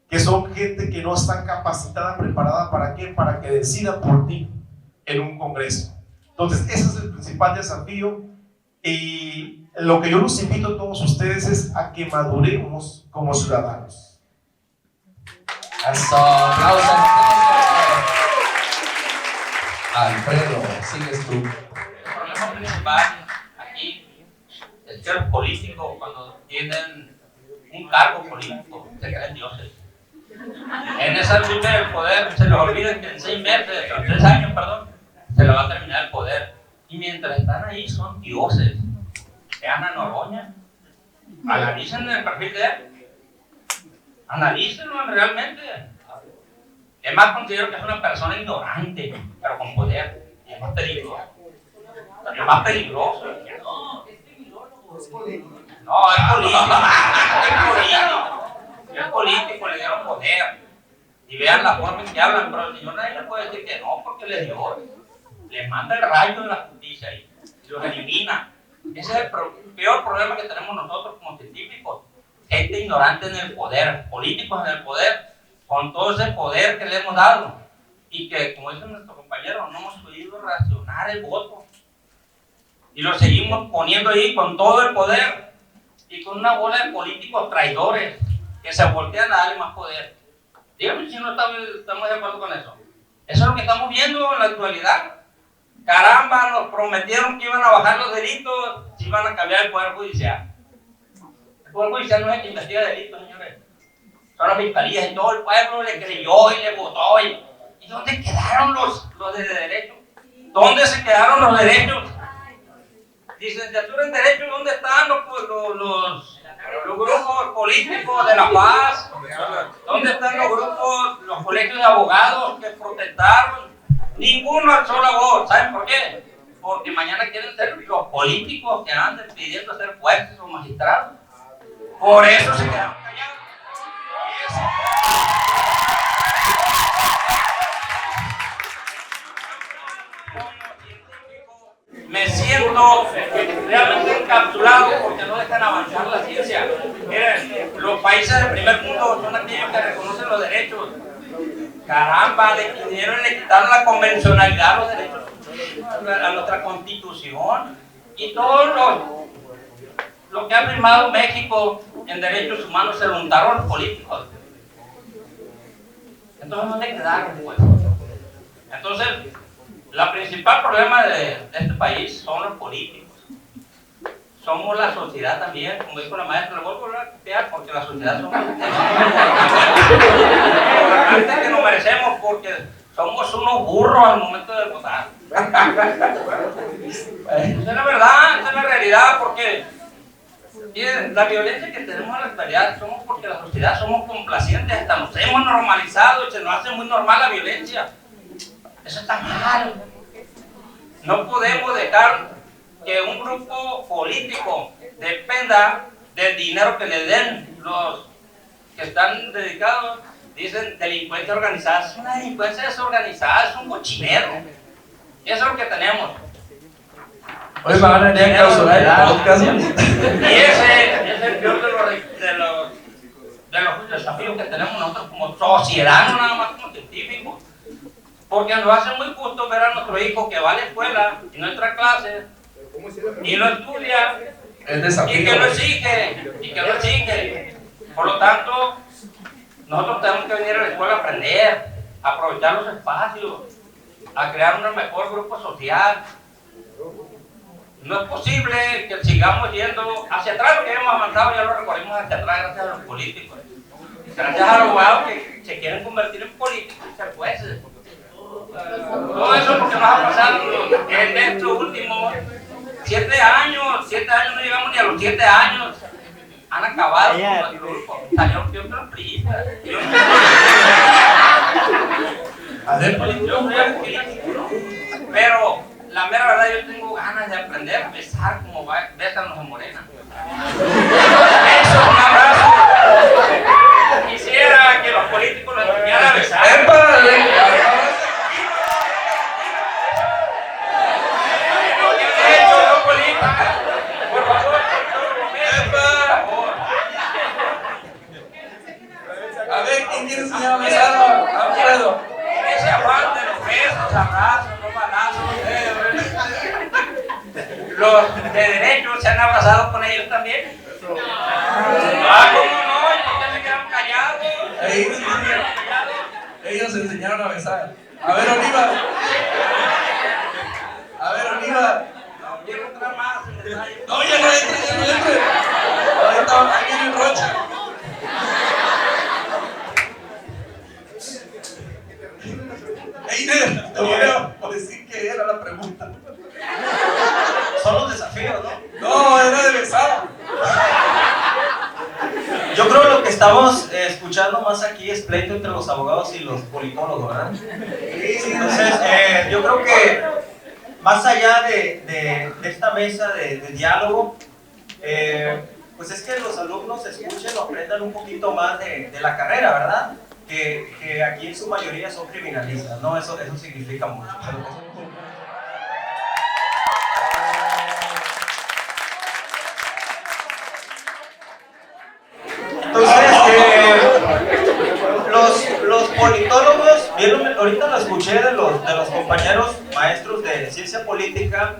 que son gente que no está capacitada, preparada ¿para qué? Para que decida por ti en un congreso. Entonces, ese es el principal desafío y lo que yo los invito a todos ustedes es a que maduremos como ciudadanos.
Eso, aplausos. Alfredo, sigues tú.
El problema principal aquí es que los políticos, cuando tienen un cargo político, se creen dioses. En esa lucha del poder se les olvida que en 6 meses, o 3 años, perdón, se les va a terminar el poder. Y mientras están ahí son dioses. Vean a Noroña, analicen el perfil de él, analícenlo realmente. Es más, considero que es una persona ignorante, pero con poder. Y es más peligroso. Es más peligroso. No, es tecnólogo. No, es político. Es político, le dieron poder. Y vean la forma en que hablan, pero el señor nadie le puede decir que no, porque le dio. Le manda el rayo de la justicia y los elimina. Ese es el peor problema que tenemos nosotros como científicos. Gente ignorante en el poder, políticos en el poder, con todo ese poder que le hemos dado. Y que, como dice nuestro compañero, no hemos podido racionar el voto. Y lo seguimos poniendo ahí con todo el poder. Y con una bola de políticos traidores que se voltean a darle más poder. Dígame si no estamos de acuerdo con eso. Eso es lo que estamos viendo en la actualidad. Caramba, nos prometieron que iban a bajar los delitos, si iban a cambiar el Poder Judicial. El Poder Judicial no es el que investiga delitos, señores. Son las fiscalías y todo el pueblo le creyó y le votó. ¿Y dónde quedaron los de derecho? ¿Dónde se quedaron los derechos? Licenciatura en Derecho, ¿dónde están los grupos políticos de la paz? ¿Dónde están los grupos, los colegios de abogados que protestaron? Ninguno alzó la voz. ¿Saben por qué? Porque mañana quieren ser los políticos que andan pidiendo ser jueces o magistrados. Por eso se quedaron callados. Me siento realmente encapsulado porque no dejan avanzar la ciencia. Miren, los países del primer mundo son aquellos que reconocen los derechos. Caramba, le quitaron la convencionalidad a los derechos, a nuestra constitución. Y todo lo que ha firmado México en derechos humanos se lo untaron los políticos. Entonces, ¿dónde quedaron, pues? Entonces, el principal problema de este país son los políticos. Somos la sociedad también, como dijo la maestra, lo vuelvo a copiar porque la sociedad somos la gente que nos merecemos porque somos unos burros al momento de votar. Esa es la verdad, esa es la realidad, porque miren, la violencia que tenemos en la actualidad somos porque la sociedad somos complacientes, hasta nos hemos normalizado y se nos hace muy normal la violencia. Eso está mal. No podemos dejar que un grupo político dependa del dinero que le den los que están dedicados. Dicen delincuencia organizada. Es una delincuencia desorganizada, es un cochinero. Eso es lo que tenemos.
Hoy van a venir a clausurar el podcast.
Y ese es el peor de los desafíos que tenemos nosotros como sociedad, no nada más como científicos. Porque nos hace muy justo ver a nuestro hijo que va a la escuela y no entra a clases y no estudia y que no exige. Por lo tanto, nosotros tenemos que venir a la escuela a aprender, a aprovechar los espacios, a crear un mejor grupo social. No es posible que sigamos yendo hacia atrás, lo que hemos avanzado ya lo recorrimos hacia atrás gracias a los políticos. Gracias a los abogados que se quieren convertir en políticos y ser jueces. Todo eso es lo que nos ha pasado en estos últimos 7 años. 7 años, no llegamos ni a los 7 años. Han acabado con nuestro grupo. Salieron otros priistas. Yo soy político, ¿no? Pero la mera verdad, yo tengo ganas de aprender a besar como besan los de Morena. Eso es un abrazo. Quisiera que los políticos lo enseñaran a besar. Por favor,
a ver, ¿quién quiere enseñar a besar? Alfredo.
ese afán de los besos, abrazos, los balazos, los de derecho se han abrazado con ellos también. ¿Cómo no? Ya se quedaron callados.
Ellos enseñaron a besar. A ver, Oliva.
No quiero entrar más en detalle.
No, ya no entre. Ahorita aquí viene Rocha. Einer, te voy a decir que era la pregunta.
Son los desafíos, ¿no?
No, era de besar.
Yo creo que lo que estamos escuchando más aquí es pleito entre los abogados y los politólogos, ¿verdad? Entonces, yo creo que más allá de esta mesa de diálogo, pues es que los alumnos escuchen o aprendan un poquito más de la carrera, ¿verdad? Que aquí en su mayoría son criminalistas, ¿no? Eso significa mucho. Entonces, los politólogos, vieron, ahorita lo escuché de los compañeros maestros de ciencia política,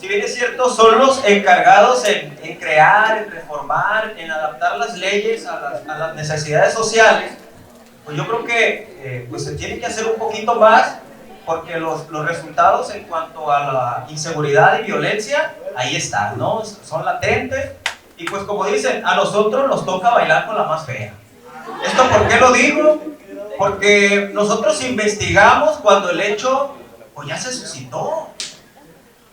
si bien es cierto, son los encargados en crear, en reformar, en adaptar las leyes a las necesidades sociales. Pues yo creo que pues se tiene que hacer un poquito más, porque los resultados en cuanto a la inseguridad y violencia, ahí están, ¿no? Son latentes, y pues como dicen, a nosotros nos toca bailar con la más fea. ¿Esto por qué lo digo? Porque nosotros investigamos cuando el hecho pues ya se suscitó.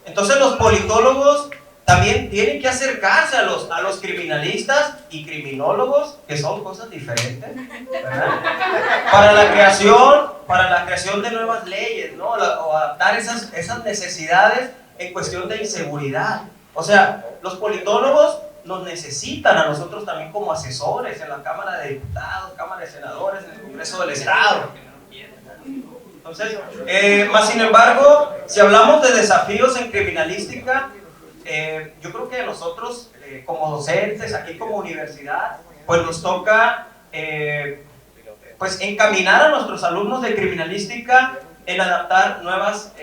Entonces los politólogos también tienen que acercarse a los criminalistas y criminólogos, que son cosas diferentes, ¿verdad? Para la creación de nuevas leyes, ¿no? O adaptar esas necesidades en cuestión de inseguridad. O sea, los politólogos nos necesitan a nosotros también como asesores en la Cámara de Diputados, Cámara de Senadores, en el Congreso del Estado. Entonces, más sin embargo, si hablamos de desafíos en criminalística, yo creo que nosotros como docentes, aquí como universidad, pues nos toca pues encaminar a nuestros alumnos de criminalística en adaptar nuevas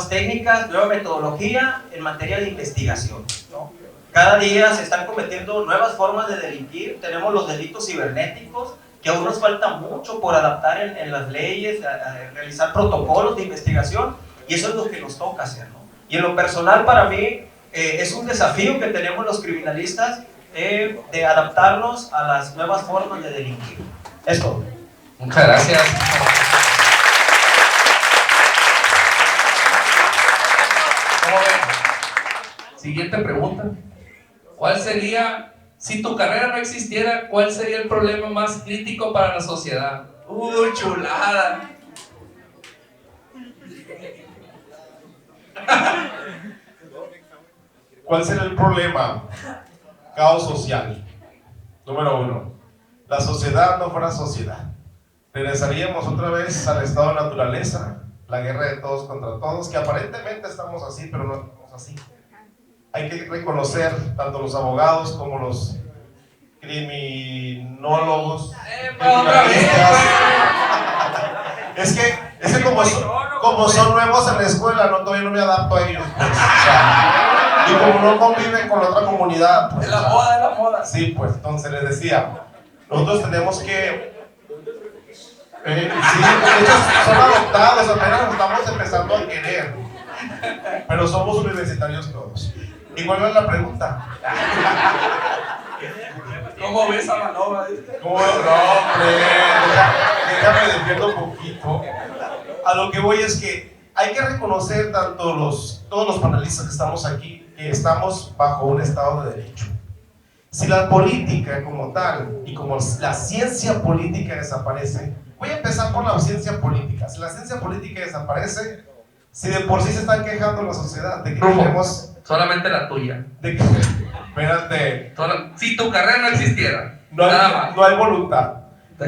técnicas, nueva metodología en materia de investigación, ¿no? Cada día se están cometiendo nuevas formas de delinquir. Tenemos los delitos cibernéticos, que aún nos falta mucho por adaptar en las leyes, a realizar protocolos de investigación, y eso es lo que nos toca hacer, ¿no? Y en lo personal, para mí, es un desafío que tenemos los criminalistas de adaptarnos a las nuevas formas de delinquir. Es todo.
Muchas gracias. ¿Cómo ven? Siguiente pregunta. ¿Cuál sería, si tu carrera no existiera, cuál sería el problema más crítico para la sociedad? Chulada.
¿Cuál será el problema? Caos social. Número 1. La sociedad no fuera sociedad. Regresaríamos otra vez al estado de naturaleza, la guerra de todos contra todos, que aparentemente estamos así, pero no estamos así. Hay que reconocer tanto los abogados como los criminólogos, criminalistas. Es que como son nuevos en la escuela, todavía no me adapto a ellos. Pues, o sea, y como no conviven con la otra comunidad. Pues,
Es la moda, es la moda.
Sí, pues entonces les decía, nosotros tenemos que... sí, ellos son adoptados, apenas nos estamos empezando a querer. Pero somos universitarios todos. ¿Y cuál es la pregunta?
¿Cómo ves a Manova?
¿Cómo? No, hombre, déjame defiendo un poquito. A lo que voy es que hay que reconocer todos los panelistas que estamos aquí, que estamos bajo un estado de derecho. Si la política como tal y como la ciencia política desaparece, voy a empezar por la ciencia política. Si la ciencia política desaparece, si de por sí se están quejando la sociedad de que tenemos...
Solamente la tuya.
De que, espérate.
Si tu carrera no existiera,
No
nada
hay,
más.
no hay voluntad.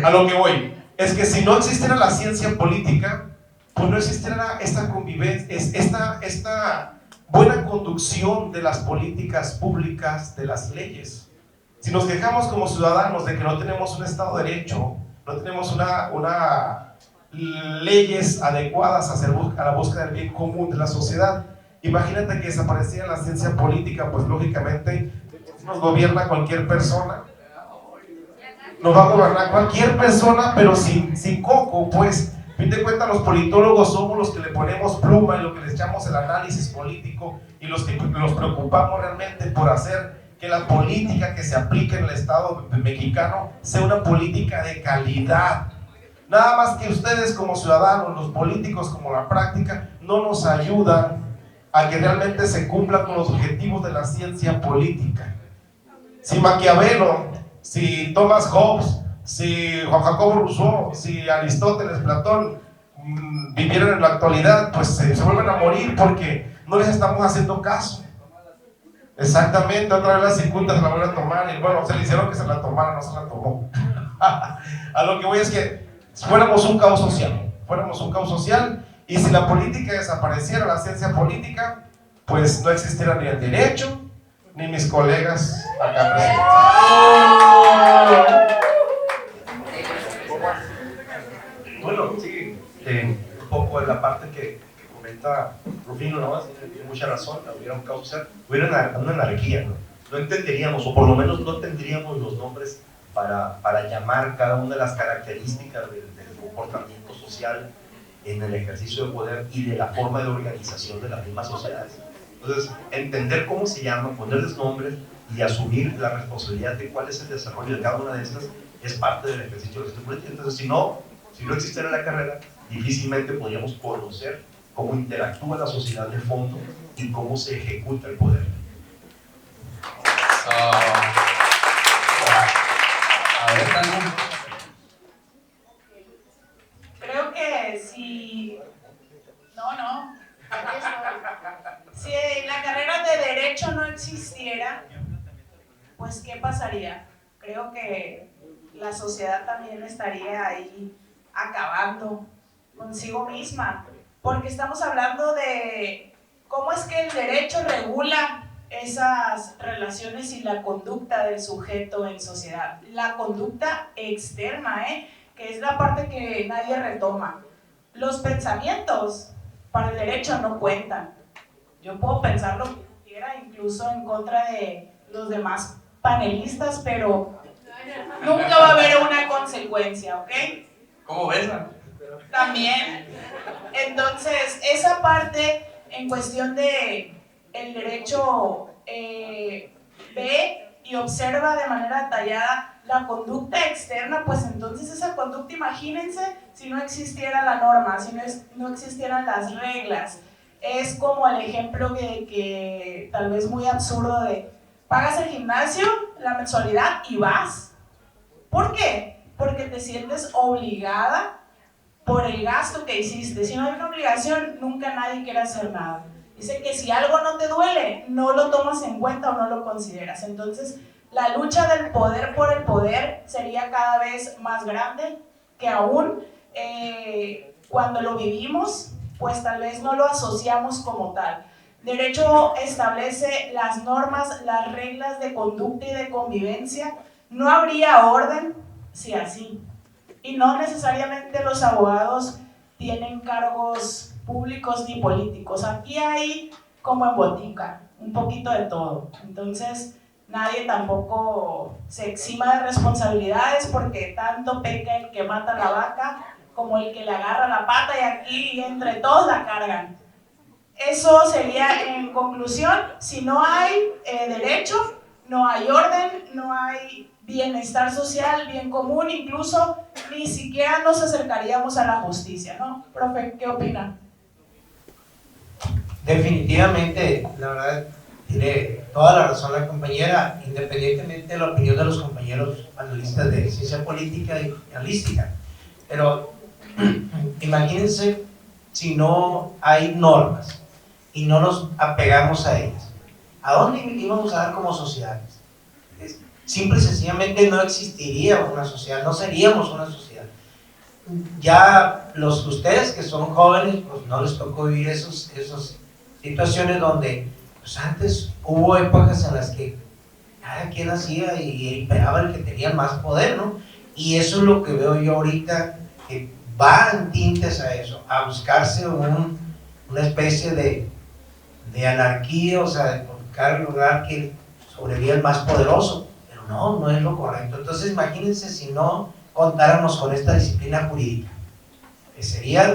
A lo que voy es que si no existiera la ciencia política, pues no existiera esta convivencia, esta buena conducción de las políticas públicas, de las leyes. Si nos quejamos como ciudadanos de que no tenemos un Estado de Derecho, no tenemos leyes adecuadas a la búsqueda del bien común de la sociedad, imagínate que desapareciera la ciencia política, pues lógicamente nos gobierna cualquier persona. Nos va a gobernar cualquier persona, pero sin coco, pues. A fin de cuentas, los politólogos somos los que le ponemos pluma y lo que le echamos el análisis político y los que nos preocupamos realmente por hacer que la política que se aplique en el Estado mexicano sea una política de calidad. Nada más que ustedes como ciudadanos, los políticos como la práctica, no nos ayudan a que realmente se cumplan con los objetivos de la ciencia política. Si Maquiavelo, si Thomas Hobbes, si Juan Jacobo Rousseau, si Aristóteles, Platón vivieran en la actualidad, pues se vuelven a morir porque no les estamos haciendo caso. Exactamente, otra vez las circunstancias se la vuelven a tomar y bueno, se le hicieron que se la tomara, no se la tomó. A lo que voy es que fuéramos un caos social, y si la política desapareciera, la ciencia política, pues no existiera ni el derecho, ni mis colegas acá presentes.
Bueno, sí, un poco en la parte que comenta Rufino, ¿no? Tiene mucha razón, hubiera un caos social, hubiera una anarquía, ¿no? No entenderíamos, o por lo menos no tendríamos los nombres para llamar cada una de las características del comportamiento social en el ejercicio de poder y de la forma de organización de las mismas sociedades. Entonces, entender cómo se llaman, ponerles nombres y asumir la responsabilidad de cuál es el desarrollo de cada una de estas es parte del ejercicio de la gestión política. Entonces, si no existiera la carrera, difícilmente podríamos conocer cómo interactúa la sociedad de fondo y cómo se ejecuta el poder.
A ver, Tania.
Creo que si la carrera de Derecho no existiera, pues ¿qué pasaría? Creo que la sociedad también estaría ahí acabando consigo misma, porque estamos hablando de cómo es que el derecho regula esas relaciones y la conducta del sujeto en sociedad. La conducta externa, que es la parte que nadie retoma. Los pensamientos para el derecho no cuentan. Yo puedo pensar lo que quiera, incluso en contra de los demás panelistas, pero nunca va a haber una consecuencia, ¿ok?
¿Cómo ves?
También. Entonces, esa parte en cuestión de el derecho ve y observa de manera detallada la conducta externa, pues entonces esa conducta, imagínense si no existiera la norma, si no existieran las reglas. Es como el ejemplo que tal vez muy absurdo de pagas el gimnasio, la mensualidad y vas. ¿Por qué? Porque te sientes obligada por el gasto que hiciste. Si no hay una obligación, nunca nadie quiere hacer nada. Dice que si algo no te duele, no lo tomas en cuenta o no lo consideras. Entonces, la lucha del poder por el poder sería cada vez más grande, que aún cuando lo vivimos, pues tal vez no lo asociamos como tal. Derecho establece las normas, las reglas de conducta y de convivencia. No habría orden si así. Y no necesariamente los abogados tienen cargos públicos ni políticos. Aquí hay, como en botica, un poquito de todo. Entonces, nadie tampoco se exima de responsabilidades, porque tanto peca el que mata la vaca como el que le agarra la pata, y aquí entre todos la cargan. Eso sería en conclusión. Si no hay derecho, no hay orden, no hay bienestar social, bien común, incluso ni siquiera nos acercaríamos a la justicia, ¿no? Profe, ¿qué opina?
Definitivamente, la verdad, tiene toda la razón la compañera, independientemente de la opinión de los compañeros analistas de ciencia política y analística. Pero imagínense si no hay normas y no nos apegamos a ellas. ¿A dónde íbamos a dar como sociedad? Simple y sencillamente no existiría una sociedad, no seríamos una sociedad. Ya ustedes que son jóvenes, pues no les tocó vivir esas situaciones donde pues antes hubo épocas en las que cada quien hacía y imperaba el que tenía más poder, ¿no? Y eso es lo que veo yo ahorita, que va en tintes a eso, a buscarse una especie de anarquía, o sea, de buscar lograr que sobreviva el más poderoso. No es lo correcto. Entonces imagínense si no contáramos con esta disciplina jurídica, que sería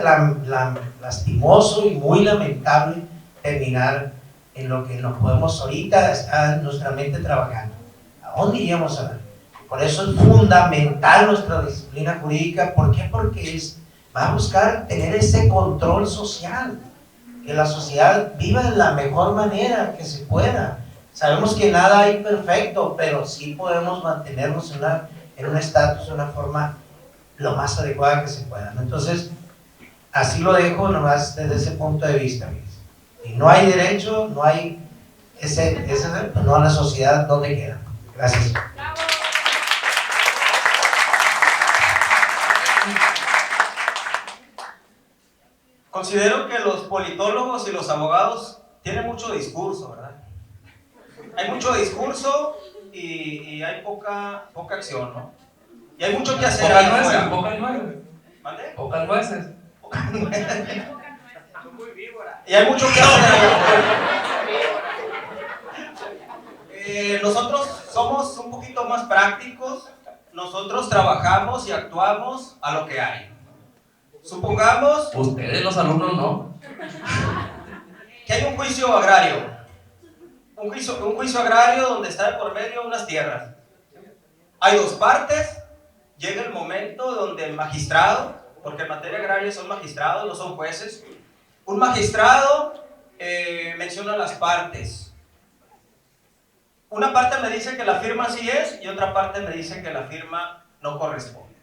lastimoso y muy lamentable terminar en lo que nos podemos ahorita estar nuestra mente trabajando. ¿A dónde iríamos a ver? Por eso es fundamental nuestra disciplina jurídica. ¿Por qué? Porque va a buscar tener ese control social, que la sociedad viva de la mejor manera que se pueda. Sabemos que nada hay perfecto, pero sí podemos mantenernos en un estatus, de una forma lo más adecuada que se pueda, ¿no? Entonces, así lo dejo nomás desde ese punto de vista. Y no hay derecho, no hay no a la sociedad, ¿dónde queda? Gracias.
Considero que los politólogos y los abogados tienen mucho discurso, ¿verdad? Hay mucho discurso y hay poca acción, ¿no? Y hay mucho que hacer.
Pocas nueces.
¿Mande?
Pocas nueces.
Y hay mucho que hacer. Nosotros somos un poquito más prácticos. Nosotros trabajamos y actuamos a lo que hay. Supongamos...
Ustedes, los alumnos, no.
Que hay un juicio agrario. Un juicio agrario donde está de por medio unas tierras. Hay dos partes. Llega el momento donde el magistrado, porque en materia agraria son magistrados, no son jueces, un magistrado menciona las partes. Una parte me dice que la firma sí es y otra parte me dice que la firma no corresponde.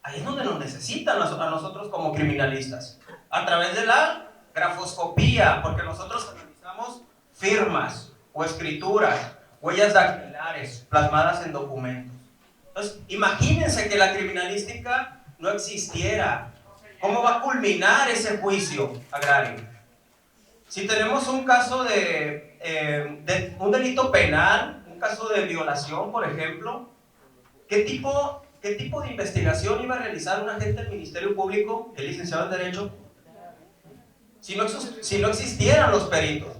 Ahí es donde nos necesitan a nosotros como criminalistas, a través de la grafoscopía, porque nosotros analizamos firmas o escrituras, huellas dactilares plasmadas en documentos. Entonces, imagínense que la criminalística no existiera. ¿Cómo va a culminar ese juicio agrario? Si tenemos un caso de un delito penal, un caso de violación, por ejemplo, ¿qué tipo de investigación iba a realizar un agente del Ministerio Público, el licenciado en Derecho, si no existieran los peritos?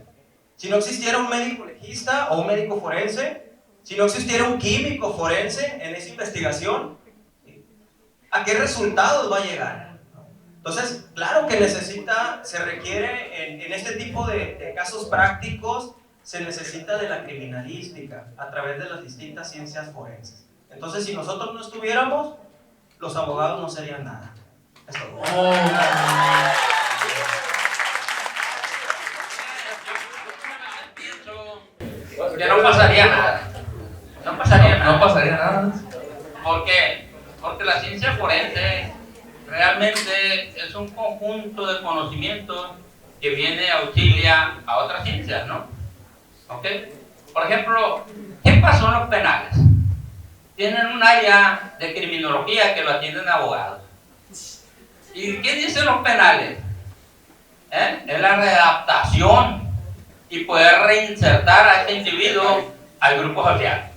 Si no existiera un médico legista o un médico forense, si no existiera un químico forense en esa investigación, ¿a qué resultados va a llegar? Entonces, claro que se requiere en este tipo de casos prácticos, se necesita de la criminalística a través de las distintas ciencias forenses. Entonces, si nosotros no estuviéramos, los abogados no serían nada. Es todo.
Ya no pasaría nada. No pasaría nada.
No pasaría nada.
¿Por qué? Porque la ciencia forense realmente es un conjunto de conocimientos que viene a auxiliar a otras ciencias, ¿no? ¿Ok? Por ejemplo, ¿qué pasó en los penales? Tienen un área de criminología que lo atienden abogados. ¿Y qué dicen los penales? Es la readaptación y poder reinsertar a este individuo al grupo social.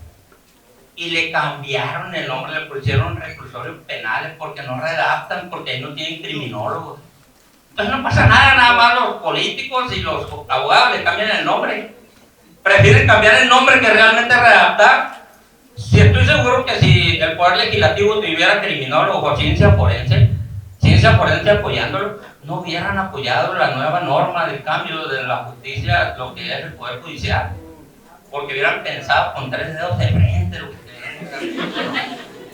Y le cambiaron el nombre, le pusieron reclusorios penales porque no readaptan, porque ahí no tienen criminólogos. Entonces no pasa nada, nada más los políticos y los abogados le cambian el nombre. Prefieren cambiar el nombre que realmente readaptar. Si estoy seguro que si el Poder Legislativo tuviera criminólogos o ciencia forense apoyándolo, no hubieran apoyado la nueva norma de cambio de la justicia, lo que es el Poder Judicial, porque hubieran pensado con 3 dedos de frente lo que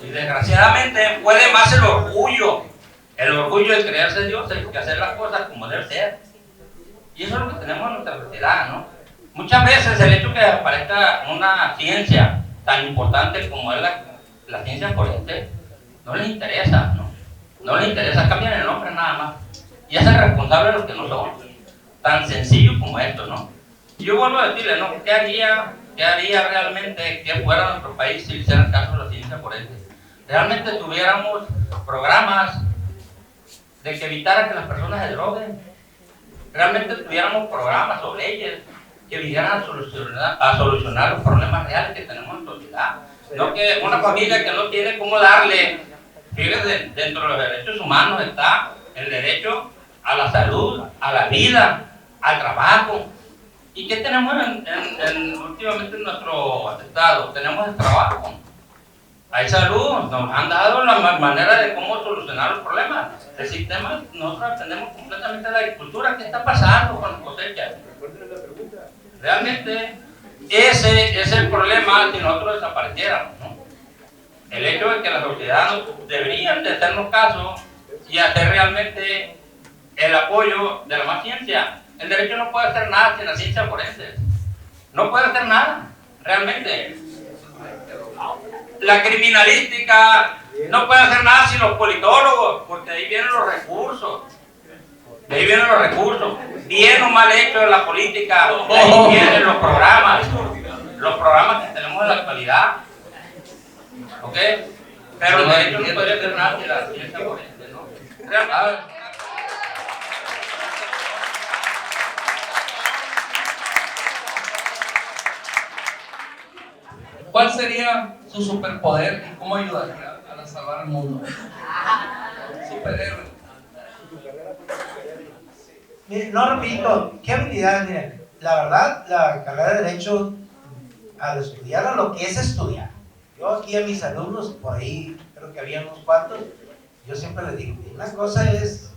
y desgraciadamente puede más el orgullo de creerse Dios que hacer las cosas como debe ser. Y eso es lo que tenemos en nuestra sociedad, ¿no? Muchas veces el hecho que aparezca una ciencia tan importante como es la ciencia forense no les interesa, ¿no? No les interesa, cambian el nombre nada más y hacen responsables de los que no son. Tan sencillo como esto, ¿no? Y yo vuelvo a decirle, ¿no? ¿Qué haría realmente que fuera nuestro país si hicieran caso de la ciencia forense? Realmente tuviéramos programas de que evitara que las personas se droguen. Realmente tuviéramos programas o leyes que vinieran a solucionar los problemas reales que tenemos en la sociedad. No que una familia que no tiene cómo darle, fíjense, dentro de los derechos humanos está el derecho a la salud, a la vida, al trabajo. ¿Y qué tenemos últimamente en nuestro estado? Tenemos el trabajo, hay salud, nos han dado la manera de cómo solucionar los problemas. El sistema, nosotros atendemos completamente la agricultura. ¿Qué está pasando con las cosechas? Realmente ese es el problema si nosotros desapareciéramos, ¿no? El hecho de que la sociedad deberían de hacernos caso y hacer realmente el apoyo de la más ciencia. El derecho no puede hacer nada sin la ciencia forense. No puede hacer nada, realmente. La criminalística no puede hacer nada sin los politólogos, porque de ahí vienen los recursos. De ahí vienen los recursos. Bien o mal hecho la política, de ahí vienen los programas que tenemos en la actualidad. ¿Ok? Pero el derecho no puede hacer nada sin la ciencia forense, ¿no?
¿Cuál sería su superpoder y cómo ayudaría a salvar el mundo? Superhéroe.
No repito, ¿qué habilidad? Miren, la verdad, la carrera de Derecho, al estudiarla, lo que es estudiar. Yo aquí a mis alumnos, por ahí creo que había unos cuantos, yo siempre les digo, una cosa es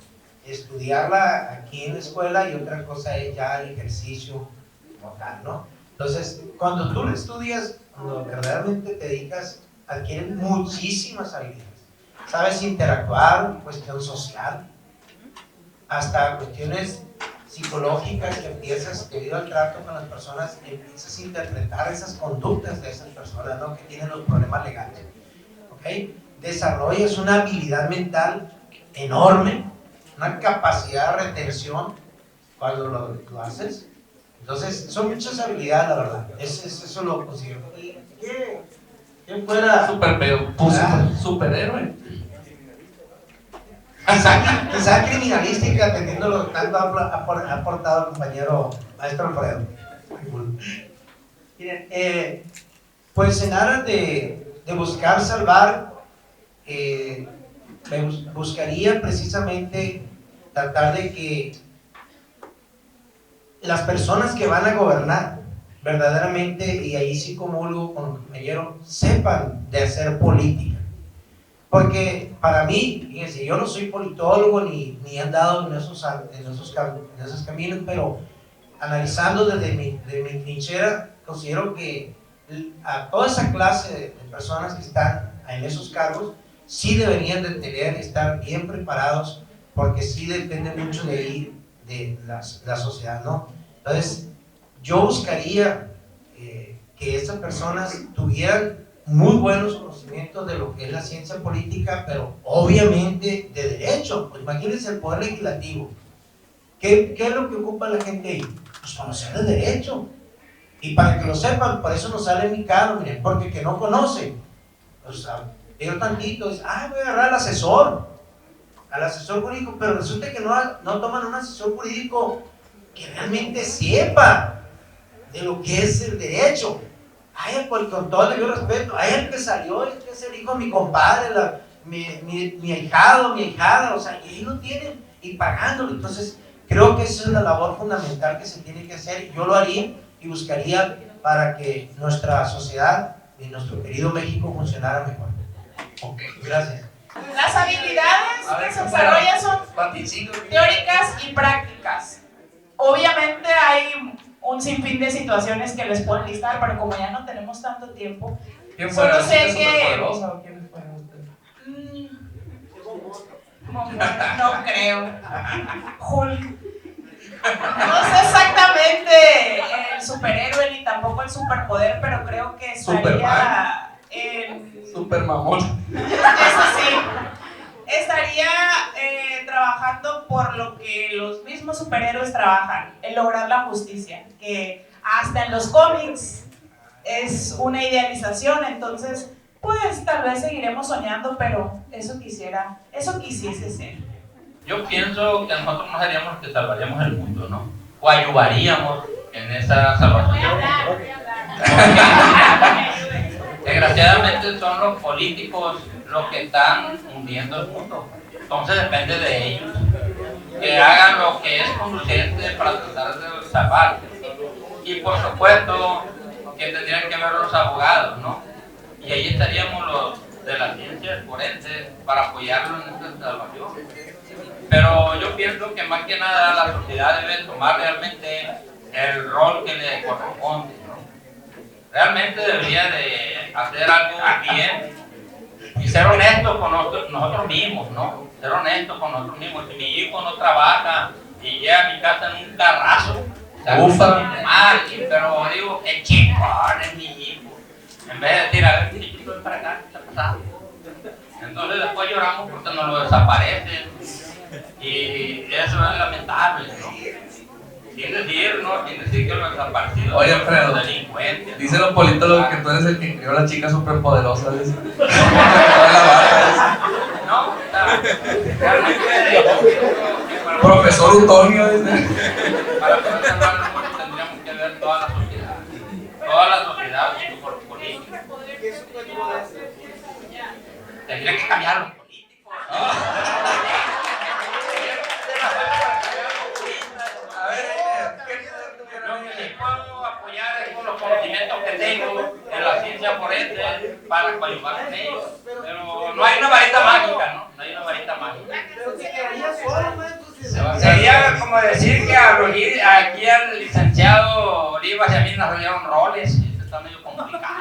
estudiarla aquí en la escuela y otra cosa es ya el ejercicio como tal, ¿no? Entonces, cuando tú lo estudias, cuando verdaderamente te dedicas, adquieres muchísimas habilidades. Sabes interactuar, cuestión social, hasta cuestiones psicológicas que empiezas, debido al trato con las personas, empiezas a interpretar esas conductas de esas personas, ¿no? Que tienen los problemas legales. ¿Okay? Desarrollas una habilidad mental enorme, una capacidad de retención cuando lo haces. Entonces, son muchas habilidades, la verdad. Eso lo considero. ¿Quién fuera?
Superhéroe.
Quizá criminalística, atendiendo lo que tanto ha aportado el compañero maestro Alfredo. Miren, pues en aras de buscar salvar, me buscaría precisamente tratar de que las personas que van a gobernar verdaderamente, y ahí sí comulgo con el compañero, sepan de hacer política. Porque para mí, fíjense, yo no soy politólogo ni he andado en esos caminos, pero analizando desde mi trinchera, considero que a toda esa clase de personas que están en esos cargos sí deberían de estar bien preparados, porque sí depende mucho de ahí de la sociedad, ¿no? Entonces, yo buscaría que esas personas tuvieran muy buenos conocimientos de lo que es la ciencia política, pero obviamente de derecho. Pues imagínense el Poder Legislativo. ¿Qué es lo que ocupa la gente ahí? Pues conocer el derecho. Y para que lo sepan, por eso nos sale muy caro, miren, porque el que no conoce, o sea, llega tantito, dice, voy a agarrar al asesor jurídico, pero resulta que no toman un asesor jurídico que realmente sepa de lo que es el derecho. Con todo el debido respeto, el que salió, el que es el hijo de mi compadre, mi ahijado, mi ahijada, o sea, y ahí lo tienen, y pagándolo. Entonces, creo que esa es la labor fundamental que se tiene que hacer, y yo lo haría y buscaría para que nuestra sociedad y nuestro querido México funcionara mejor. Ok, gracias.
Las habilidades que se desarrollan son teóricas y prácticas. Obviamente hay un sinfín de situaciones que les puedo listar, pero como ya no tenemos tanto tiempo, solo sé que... No creo. Hulk. No sé exactamente el superhéroe ni tampoco el superpoder, pero creo que estaría en...
Supermamón.
Eso sí. Estaría trabajando por lo que los mismos superhéroes trabajan, en lograr la justicia, que hasta en los cómics es una idealización, entonces pues tal vez seguiremos soñando, pero eso quisiese ser.
Yo pienso que nosotros no seríamos los que salvaríamos el mundo, ¿no? O ayudaríamos en esa salvación. Desgraciadamente son los políticos los que están hundiendo el mundo. Entonces depende de ellos que hagan lo que es conducente para tratar de salvar. Y por supuesto que tendrían que ver los abogados, ¿no? Y ahí estaríamos los de la ciencia forense para apoyarlos en esta salvación. Pero yo pienso que más que nada la sociedad debe tomar realmente el rol que le corresponde, ¿no? Realmente debería de hacer algo bien y ser honesto con nosotros mismos, ¿no? Ser honesto con nosotros mismos. Si mi hijo no trabaja y llega a mi casa en un carrazo, mal, pero digo, qué chingón es mi hijo. En vez de decir, a ver, chiquito, ven para acá, ¿qué está pasando? Entonces después lloramos porque nos lo desaparecen. Y eso es lamentable, ¿no? Sin decir que los desaparecidos
Oye, Alfredo,
son delincuentes.
dicen los politólogos que tú eres el que crió a la chica superpoderosa.
No,
Profesor Utonio, dice.
para poder salvar el mundo tendríamos que ver toda la sociedad. Toda la sociedad y su política. Tendría que cambiar los políticos. Lo que sí puedo apoyar es con los conocimientos que tengo en la ciencia forense para ayudar con ellos. Pero no hay una varita mágica, ¿no? No hay una varita mágica. Sería como decir que aquí al licenciado Olivas y a mí nos dieron roles. Y esto está medio complicado.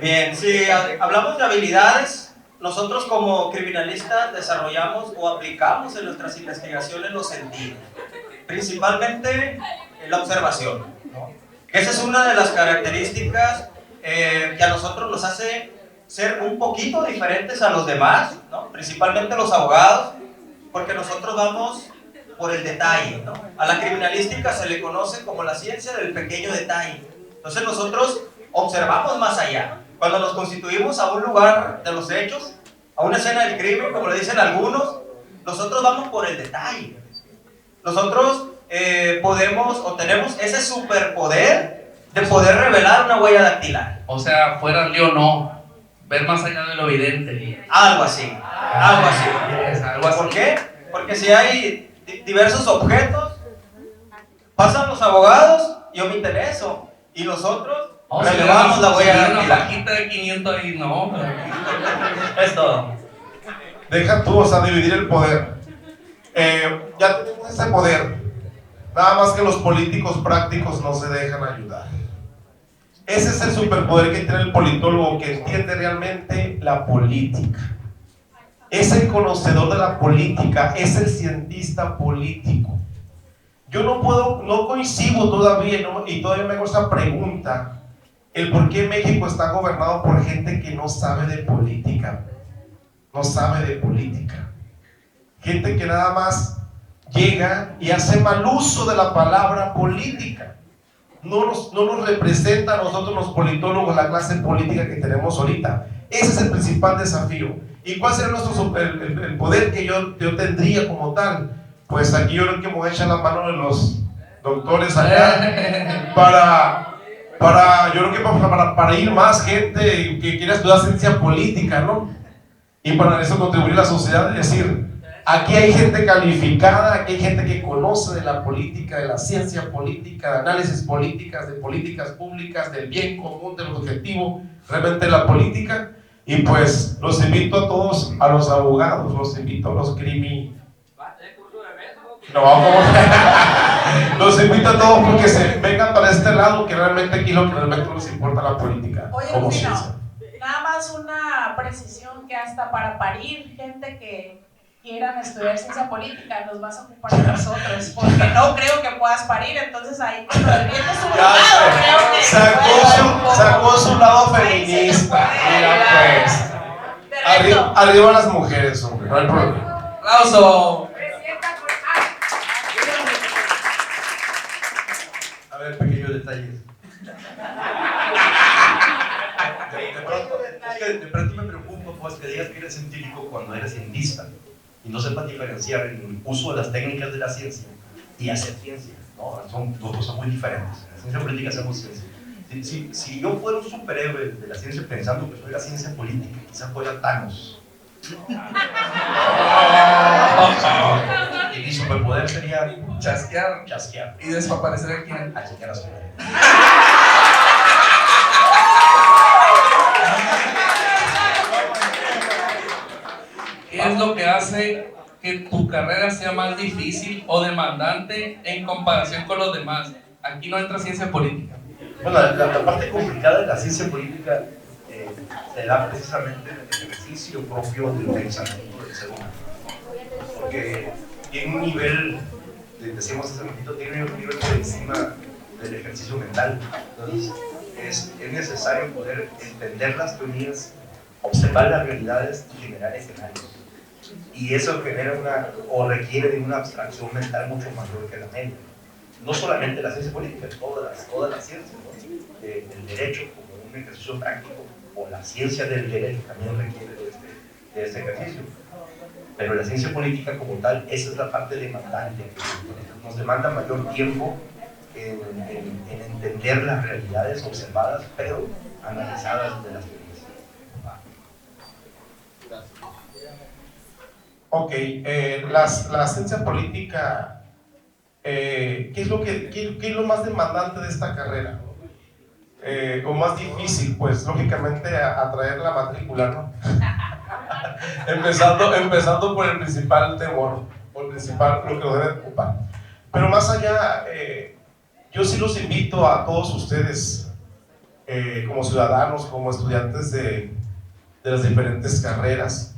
Bien, si hablamos de habilidades, nosotros como criminalistas desarrollamos o aplicamos en nuestras investigaciones los sentidos, principalmente la observación, ¿no? Esa es una de las características que a nosotros nos hace ser un poquito diferentes a los demás, ¿no? Principalmente los abogados, porque nosotros vamos por el detalle, ¿no? A la criminalística se le conoce como la ciencia del pequeño detalle. Entonces nosotros observamos más allá. Cuando nos constituimos a un lugar de los hechos, a una escena del crimen, como le dicen algunos, nosotros vamos por el detalle. Nosotros podemos o tenemos ese superpoder de poder revelar una huella dactilar.
O sea, fuera Leo no. Ver más allá de lo evidente.
Algo así. Algo así.
Algo así.
¿Por qué? Porque si hay diversos objetos, pasan los abogados, yo me intereso, y nosotros relevamos la huella
dactilar. Una
dactilar.
pajita de 500 ahí, no. Es todo.
Deja tú, o sea, dividir el poder. Ya tenemos ese poder. Nada más que los políticos prácticos no se dejan ayudar. Ese es el superpoder que tiene el politólogo, que entiende realmente la política. Es el conocedor de la política, es el cientista político. Yo no coincido todavía, y todavía me hago esa pregunta, el por qué México está gobernado por gente que no sabe de política. No sabe de política. Gente que nada más llega y hace mal uso de la palabra política. No nos representa a nosotros los politólogos, la clase política que tenemos ahorita. Ese es el principal desafío. ¿Y cuál será el poder que yo tendría como tal? Pues aquí yo creo que me voy a echar la mano de los doctores allá para ir más gente que quiera estudiar ciencia política, ¿no? Y para eso contribuir a la sociedad, es decir, aquí hay gente calificada, aquí hay gente que conoce de la política, de la ciencia política, de análisis políticas, de políticas públicas, del bien común, del objetivo, realmente de la política. Y pues los invito a todos, a los abogados, los invito a los los invito a todos porque se vengan para este lado, que realmente aquí lo que realmente nos importa la política.
Oye,
como
Rufino,
ciencia.
nada más una precisión, que hasta para parir gente que quieran estudiar ciencia política nos vas a ocupar de nosotros, porque no creo que puedas parir, entonces ahí cuando defiendes tu lado, creo que
Sacó su lado
ahí se
feminista.
puede
Mira
arreglar.
pues.
Correcto.
Arriba las mujeres, hombre, no hay problema.
¡Aplauso!
A ver, pequeños detalles. De pronto me preocupa pues, que digas que eres científico cuando eres cientista y no sepas diferenciar el uso de las técnicas de la ciencia y hacer ciencia, ¿no? Son dos cosas muy diferentes. En la ciencia política hacemos ciencia. Si yo fuera un superhéroe de la ciencia pensando que soy la ciencia política, quizás fuera Thanos. Y mi superpoder sería
Chasquear
chasquear.
y desaparecer aquí.
A chequear a su madre.
¿Qué es lo que hace que tu carrera sea más difícil o demandante en comparación con los demás? Aquí no entra ciencia política.
Bueno, la parte complicada de la ciencia política se da precisamente en el ejercicio propio del pensamiento del ser humano. Porque tiene un nivel, decíamos hace un ratito, tiene un nivel por encima del ejercicio mental. Entonces, es necesario poder entender las teorías, observar las realidades y generar escenarios. Y eso genera requiere de una abstracción mental mucho mayor que la media. No solamente la ciencia política, todas las ciencias, ¿no? El derecho como un ejercicio práctico, o la ciencia del derecho también requiere de este ejercicio. Pero la ciencia política como tal, esa es la parte demandante, nos demanda mayor tiempo en entender las realidades observadas, pero analizadas desde las teorías.
Ok, la ciencia política, ¿qué es lo más demandante de esta carrera? O más difícil, pues lógicamente atraer la matrícula, ¿no? empezando por el principal temor, por el principal, lo que nos debe ocupar. Pero más allá, yo sí los invito a todos ustedes, como ciudadanos, como estudiantes de las diferentes carreras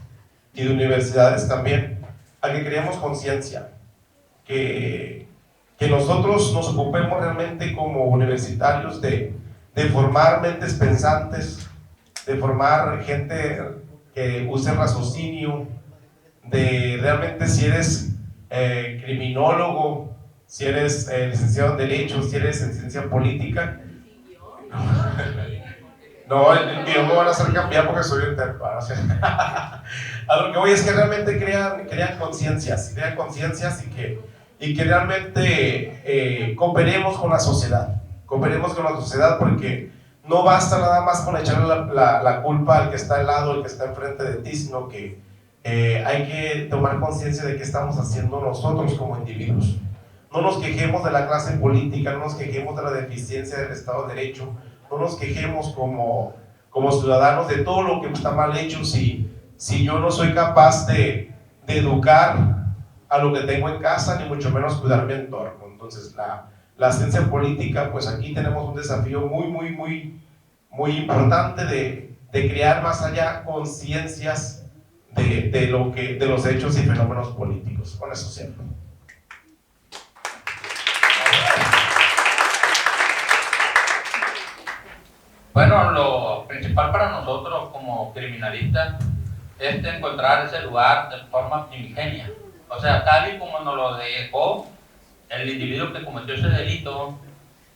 y de universidades también, a que creemos conciencia, que nosotros nos ocupemos realmente como universitarios de formar mentes pensantes, de formar gente que use raciocinio, de realmente si eres criminólogo, si eres licenciado en Derecho, si eres en Ciencia Política. No, el mío me van a hacer cambiar porque soy interpar. O sea, a lo que voy es que realmente crean conciencias y que realmente cooperemos con la sociedad. Cooperemos con la sociedad porque no basta nada más con echarle la culpa al que está al lado, al que está enfrente de ti, sino que hay que tomar conciencia de qué estamos haciendo nosotros como individuos. No nos quejemos de la clase política, no nos quejemos de la deficiencia del Estado de Derecho, no nos quejemos como ciudadanos de todo lo que está mal hecho si yo no soy capaz de educar a lo que tengo en casa, ni mucho menos cuidar mi entorno. Entonces la ciencia política, pues aquí tenemos un desafío muy importante de crear más allá conciencias de los hechos y fenómenos políticos. Con eso cierto.
Bueno, lo principal para nosotros como criminalistas es encontrar ese lugar de forma primigenia, O sea, tal y como nos lo dejó el individuo que cometió ese delito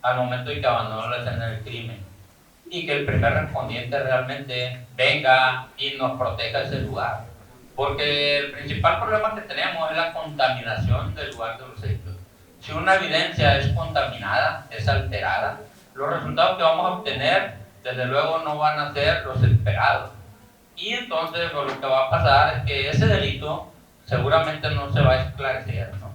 al momento de que abandonó la escena del crimen. Y que el primer respondiente realmente venga y nos proteja ese lugar. Porque el principal problema que tenemos es la contaminación del lugar de los hechos. Si una evidencia es contaminada, es alterada, los resultados que vamos a obtener, desde luego, no van a ser los esperados. Y entonces lo que va a pasar es que ese delito seguramente no se va a esclarecer, ¿no?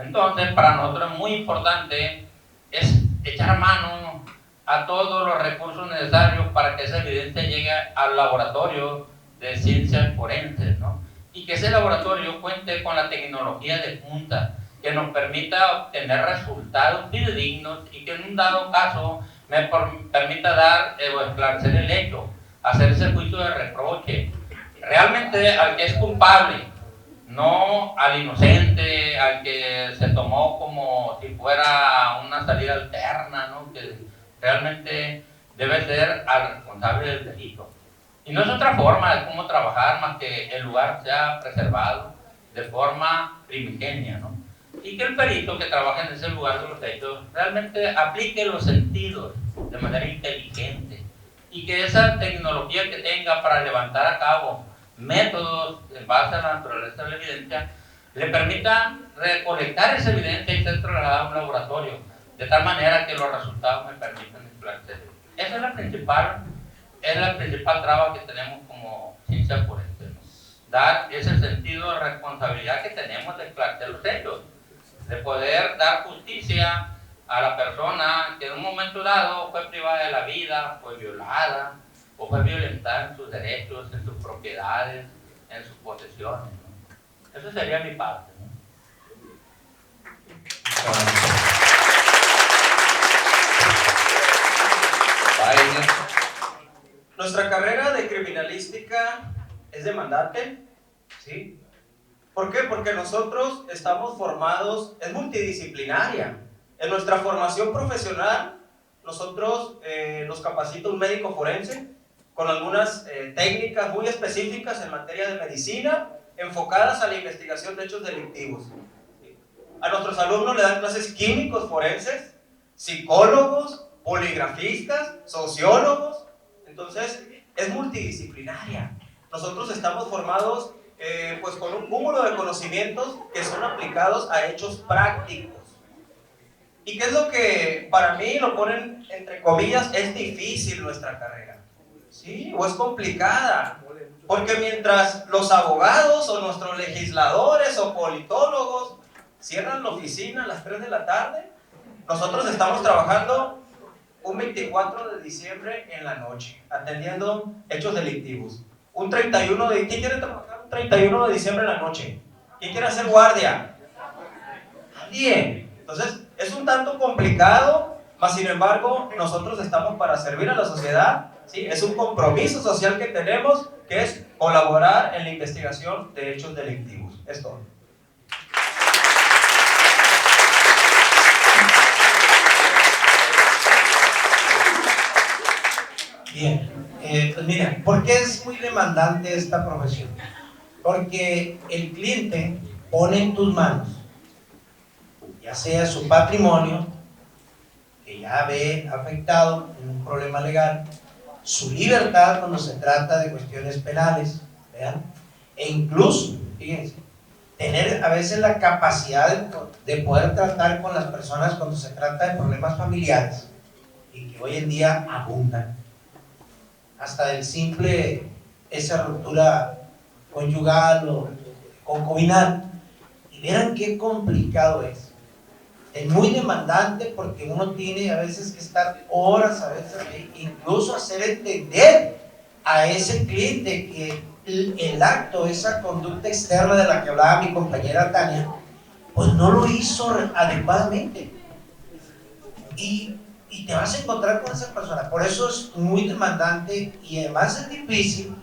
Entonces, para nosotros es muy importante es echar mano a todos los recursos necesarios para que esa evidencia llegue al laboratorio de ciencias forenses, ¿no? Y que ese laboratorio cuente con la tecnología de punta que nos permita obtener resultados fidedignos y que en un dado caso me permita dar o esclarecer el hecho, hacer ese juicio de reproche realmente al que es culpable, no al inocente, al que se tomó como si fuera una salida alterna, ¿no? Que realmente debe ser al responsable del delito. Y no es otra forma de cómo trabajar más que el lugar sea preservado de forma primigenia, ¿no? Y que el perito que trabaja en ese lugar de los hechos realmente aplique los sentidos de manera inteligente y que esa tecnología que tenga para levantar a cabo métodos en base a la naturaleza de la evidencia le permita recolectar esa evidencia y ser trasladada a un laboratorio de tal manera que los resultados me permitan esclarecer. Esa es la principal traba que tenemos como ciencia forense, ¿no? Dar ese sentido de responsabilidad que tenemos de esclarecer los hechos, de poder dar justicia a la persona que en un momento dado fue privada de la vida, fue violada o fue violentada en sus derechos, en sus propiedades, en sus posesiones, ¿no? Eso sería mi parte, ¿no?
Nuestra carrera de criminalística es demandante, ¿sí? ¿Por qué? Porque nosotros estamos formados, es multidisciplinaria. En nuestra formación profesional, nosotros nos capacita un médico forense con algunas técnicas muy específicas en materia de medicina, enfocadas a la investigación de hechos delictivos. A nuestros alumnos le dan clases químicos forenses, psicólogos, poligrafistas, sociólogos. Entonces, es multidisciplinaria. Nosotros estamos formados pues con un cúmulo de conocimientos que son aplicados a hechos prácticos. ¿Y qué es lo que para mí lo ponen entre comillas es difícil nuestra carrera? ¿Sí? O es complicada. Porque mientras los abogados o nuestros legisladores o politólogos cierran la oficina a las 3 de la tarde, nosotros estamos trabajando un 24 de diciembre en la noche, atendiendo hechos delictivos. Un 31 de... ¿Quién quiere trabajar un 31 de diciembre en la noche? ¿Quién quiere hacer guardia? Nadie. Entonces, es un tanto complicado, mas sin embargo, nosotros estamos para servir a la sociedad, ¿sí? Es un compromiso social que tenemos, que es colaborar en la investigación de hechos delictivos. Es todo.
Bien, pues mira, ¿por qué es muy demandante esta profesión? Porque el cliente pone en tus manos, ya sea su patrimonio, que ya ve afectado en un problema legal, su libertad cuando se trata de cuestiones penales, ¿vean? E incluso, fíjense, tener a veces la capacidad de poder tratar con las personas cuando se trata de problemas familiares, y que hoy en día abundan. Hasta del simple, esa ruptura conyugal o concubinal. Y verán qué complicado es. Es muy demandante porque uno tiene a veces que estar horas, a veces, incluso hacer entender a ese cliente que el acto, esa conducta externa de la que hablaba mi compañera Tania, pues no lo hizo adecuadamente. Y te vas a encontrar con esa persona. Por eso es muy demandante y además es difícil.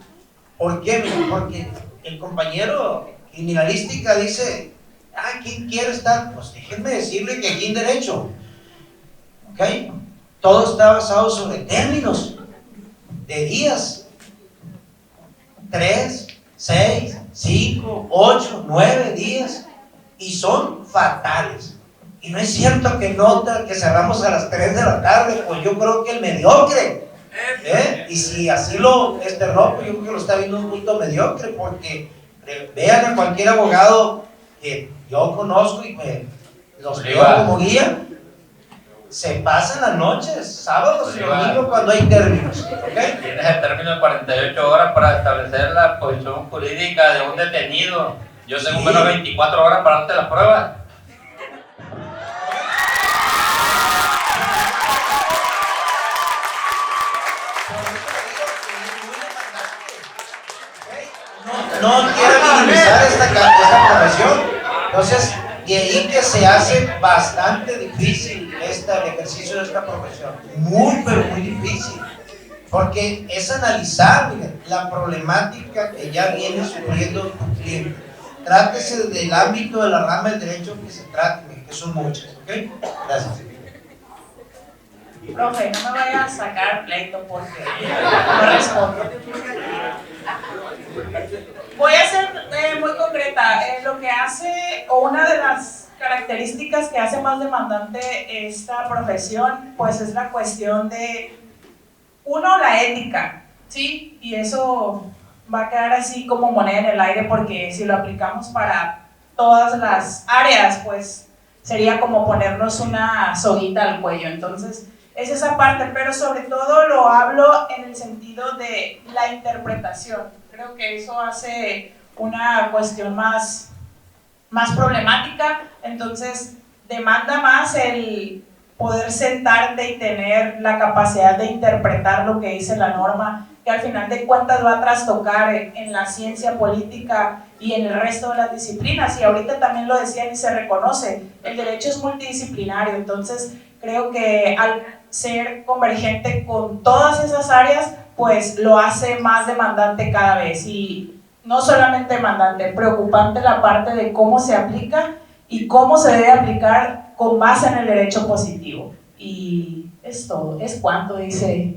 ¿Por qué? Porque el compañero criminalística dice, ¿quién quiere estar? Pues déjenme decirle que aquí en derecho, ¿ok? Todo está basado sobre términos de días. 3, 6, 5, 8, 9 días. y son fatales. Y no es cierto que nota que cerramos a las 3 de la tarde, pues yo creo que el mediocre, y si así lo externó, pues yo creo que lo está viendo un punto mediocre, porque vean a cualquier abogado que yo conozco y los veo como guía, se pasan las noches, sábados y domingos cuando hay términos, ¿okay?
Tienes el término de 48 horas para establecer la posición jurídica de un detenido. Yo tengo menos de 24 horas para darte las pruebas.
No quiero minimizar esta profesión. Entonces, de ahí que se hace bastante difícil el ejercicio de esta profesión. Muy, pero muy difícil. Porque es analizar, miren, la problemática que ya viene sufriendo tu cliente. Trátese del ámbito de la rama del derecho que se trate, que son muchas. ¿Ok? Gracias.
Profe, no me vaya a sacar pleito porque no respondo. Voy a ser muy concreta. Lo que hace, o una de las características que hace más demandante esta profesión, pues es la cuestión de, uno, la ética, ¿sí? Y eso va a quedar así como moneda en el aire, porque si lo aplicamos para todas las áreas, pues sería como ponernos una soguita al cuello. Entonces, es esa parte, pero sobre todo lo hablo en el sentido de la interpretación. Creo que eso hace una cuestión más problemática. Entonces, demanda más el poder sentarte y tener la capacidad de interpretar lo que dice la norma, que al final de cuentas va a trastocar en la ciencia política y en el resto de las disciplinas. Y ahorita también lo decían y se reconoce, el derecho es multidisciplinario. Entonces, creo que al ser convergente con todas esas áreas, pues lo hace más demandante cada vez. Y no solamente demandante, preocupante la parte de cómo se aplica y cómo se debe aplicar con base en el derecho positivo. Y es todo, es cuanto, dice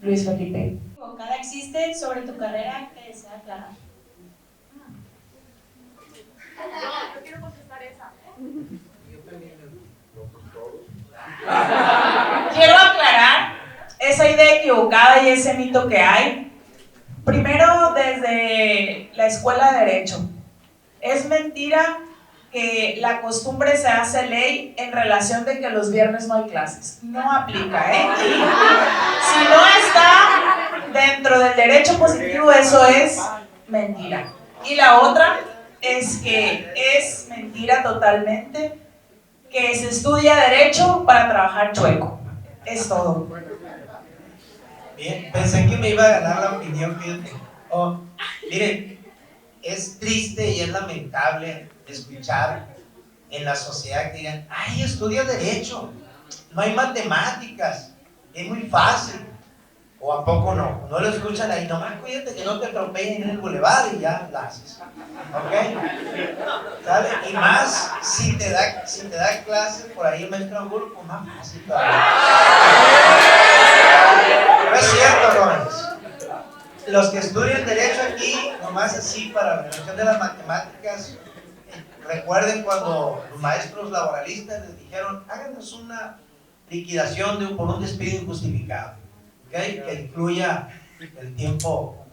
Luis Felipe.
Cada existe sobre tu carrera que desea aclarar.
Yo quiero contestar esa.
Quiero aclarar esa idea equivocada y ese mito que hay. Primero, desde la escuela de Derecho. Es mentira que la costumbre se hace ley en relación de que los viernes no hay clases. No aplica, ¿eh? Si no está dentro del derecho positivo, eso es mentira. Y la otra es que es mentira totalmente que se estudia derecho para trabajar chueco. Es todo.
Bien, pensé que me iba a ganar la opinión, fíjate. Miren, es triste y es lamentable escuchar en la sociedad que digan, ay, estudia derecho, no hay matemáticas, es muy fácil. ¿O a poco no? No lo escuchan ahí, nomás cuídate que no te atropellen en el bulevar y ya la haces. ¿Ok? ¿Sale? Y más, si te da clases por ahí el maestro Angulo, pues más fácil todavía. No es cierto, jóvenes. Los que estudian derecho aquí, nomás así para la relación de las matemáticas, recuerden cuando los maestros laboralistas les dijeron, háganos una liquidación por un despido injustificado. ¿Okay? Que incluya el tiempo,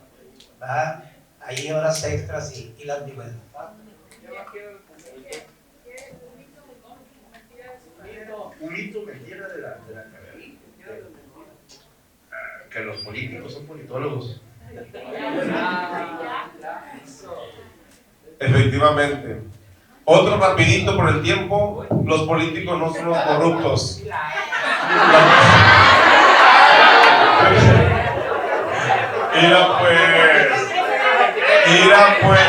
¿verdad? Ahí horas extras y la ambigüedad.
Un mito mentira de la carrera. Que los políticos son politólogos.
Efectivamente. Otro rapidito por el tiempo, los políticos no son los corruptos. Mira pues.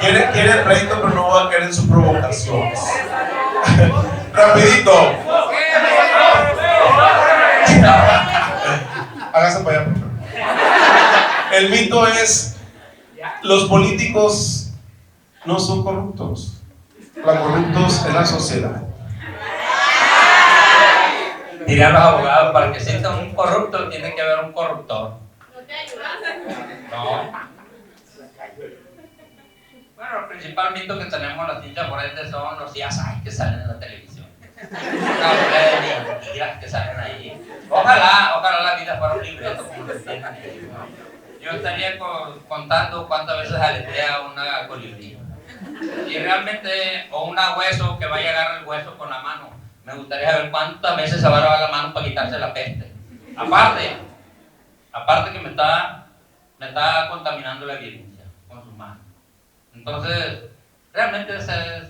Quiere pleito, pero no va a caer en sus provocaciones. Rapidito. Hágase para allá. El mito es, los políticos no son corruptos. Los corruptos es la sociedad.
Dirían los abogados, para que exista un corrupto tiene que haber un corruptor.
No te ayudas.
No. Bueno, principal mito que tenemos las ciencias forenses son los CSI que salen en la televisión. Una bola de mentiras que salen ahí. Ojalá la vida fuera un libreto como lo tienen ahí, ¿no? Yo estaría contando cuántas veces aletea una colibrí. Y realmente, o una hueso que vaya a agarrar el hueso con la mano. Me gustaría saber cuántas veces se va a lavar la mano para quitarse la peste. Aparte que me está contaminando la evidencia con sus manos. Entonces, realmente esa es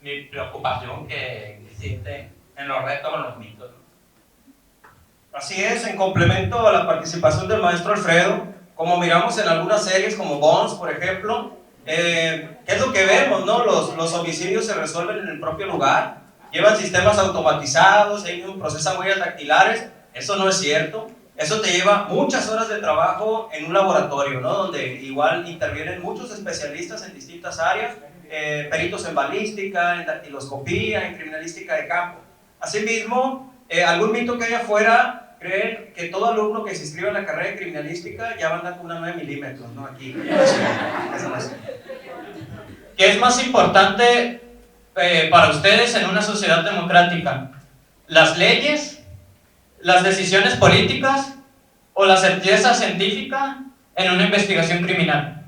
mi preocupación que existe en los retos con los mitos.
Así es, en complemento a la participación del maestro Alfredo, como miramos en algunas series como Bones, por ejemplo, ¿qué es lo que vemos, no? Los homicidios se resuelven en el propio lugar, llevan sistemas automatizados, ellos procesan huellas dactilares. Eso no es cierto. Eso te lleva muchas horas de trabajo en un laboratorio, ¿no? Donde igual intervienen muchos especialistas en distintas áreas, peritos en balística, en dactiloscopía, en criminalística de campo. Asimismo, algún mito que hay afuera creen que todo alumno que se inscribe en la carrera de criminalística ya va a andar con una 9 milímetros, ¿no? Aquí. Eso no es.
¿Qué es más importante para ustedes en una sociedad democrática? ¿Las leyes, las decisiones políticas o la certeza científica en una investigación criminal?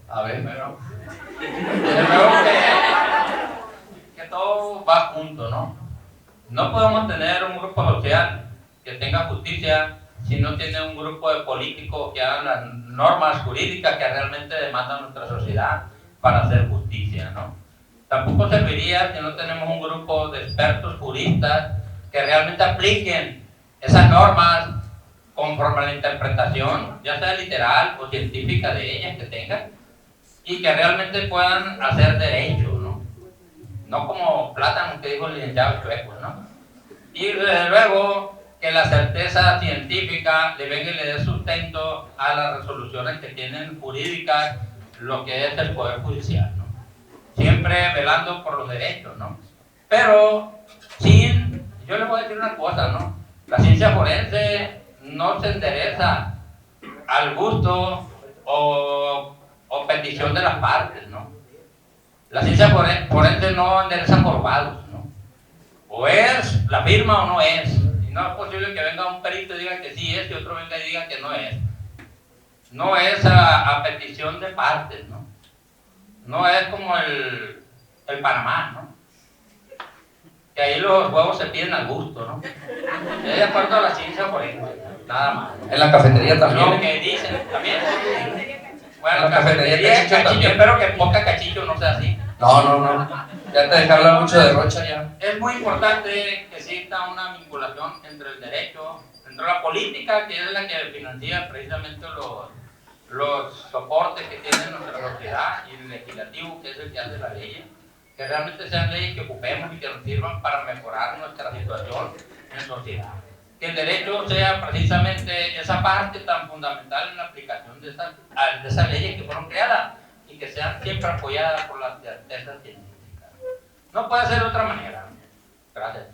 A ver, pero desde luego que todo va junto, ¿no? No podemos tener un grupo social que tenga justicia si no tiene un grupo de políticos que hagan las normas jurídicas que realmente demanda nuestra sociedad para hacer justicia, ¿no? Tampoco serviría si no tenemos un grupo de expertos juristas que realmente apliquen esas normas conforme a la interpretación, ya sea literal o científica de ellas que tengan, y que realmente puedan hacer derecho, ¿no? No como Plátano que dijo el licenciado Chueco, ¿no? Y desde luego que la certeza científica le venga y le dé sustento a las resoluciones que tienen jurídicas lo que es el Poder Judicial, ¿no? Siempre velando por los derechos, ¿no? Pero yo les voy a decir una cosa, ¿no? La ciencia forense no se endereza al gusto o petición de las partes, ¿no? La ciencia forense no endereza por vados, ¿no? O es la firma o no es. Y no es posible que venga un perito y diga que sí es y otro venga y diga que no es. No es a petición de partes, ¿no? No es como el Panamá, ¿no? Que ahí los huevos se piden al gusto, ¿no? Es de acuerdo a la ciencia forense, nada más.
En la cafetería también.
Lo que dicen también. Bueno, la cafetería Cachicho, espero que poca Cachicho no sea así.
No. Ya te dejé hablar mucho de Rocha ya.
Es muy importante que exista una vinculación entre el derecho, entre la política, que es la que financia precisamente los soportes que tiene nuestra sociedad, y el legislativo, que es el que hace la ley, que realmente sean leyes que ocupemos y que nos sirvan para mejorar nuestra situación en sociedad. Que el derecho sea precisamente esa parte tan fundamental en la aplicación de esas leyes que fueron creadas y que sean siempre apoyadas por las certezas científicas. No puede ser de otra manera. Gracias.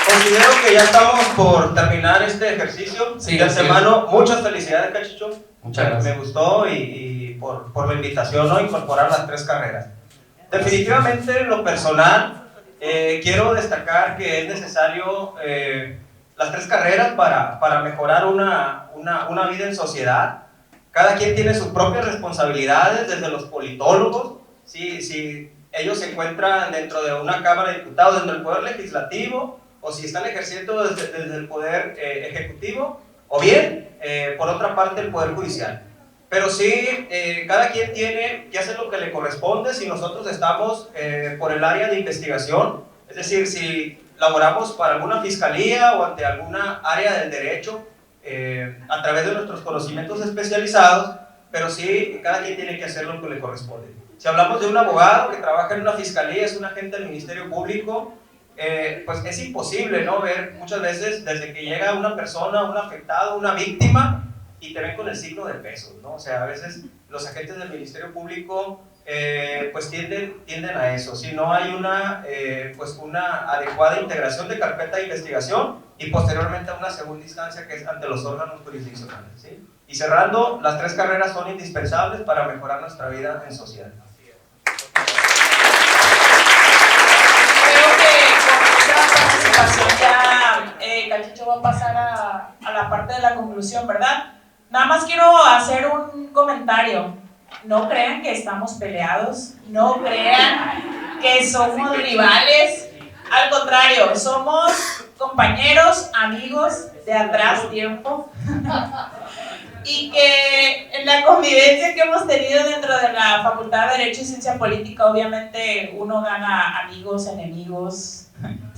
Considero que ya estamos por terminar este ejercicio.
Sí,
de antemano, muchas felicidades, Cachicho.
Muchas gracias.
Me gustó y por la invitación, ¿no? Incorporar las 3 carreras. Definitivamente, en lo personal, quiero destacar que es necesario las 3 carreras para mejorar una vida en sociedad. Cada quien tiene sus propias responsabilidades, desde los politólogos, si ellos se encuentran dentro de una Cámara de Diputados, dentro del Poder Legislativo, o si están ejerciendo desde el Poder Ejecutivo, o bien, por otra parte, el Poder Judicial. Pero sí, cada quien tiene que hacer lo que le corresponde. Si nosotros estamos por el área de investigación, es decir, si laboramos para alguna fiscalía o ante alguna área del derecho, a través de nuestros conocimientos especializados, pero sí, cada quien tiene que hacer lo que le corresponde. Si hablamos de un abogado que trabaja en una fiscalía, es un agente del Ministerio Público, pues es imposible, ¿no? Ver muchas veces desde que llega una persona, un afectado, una víctima, y te ven con el signo de peso, ¿no? O sea, a veces los agentes del Ministerio Público pues tienden a eso. Si no hay una adecuada integración de carpeta de investigación y posteriormente a una segunda instancia que es ante los órganos jurisdiccionales, ¿sí? Y cerrando, las 3 carreras son indispensables para mejorar nuestra vida en sociedad.
Creo que con esta participación ya Cachicho va a pasar a la parte de la conclusión, ¿verdad? Nada más quiero hacer un comentario. No crean que estamos peleados, no crean que somos rivales. Al contrario, somos compañeros, amigos de atrás tiempo. Y que en la convivencia que hemos tenido dentro de la Facultad de Derecho y Ciencia Política, obviamente uno gana amigos, enemigos,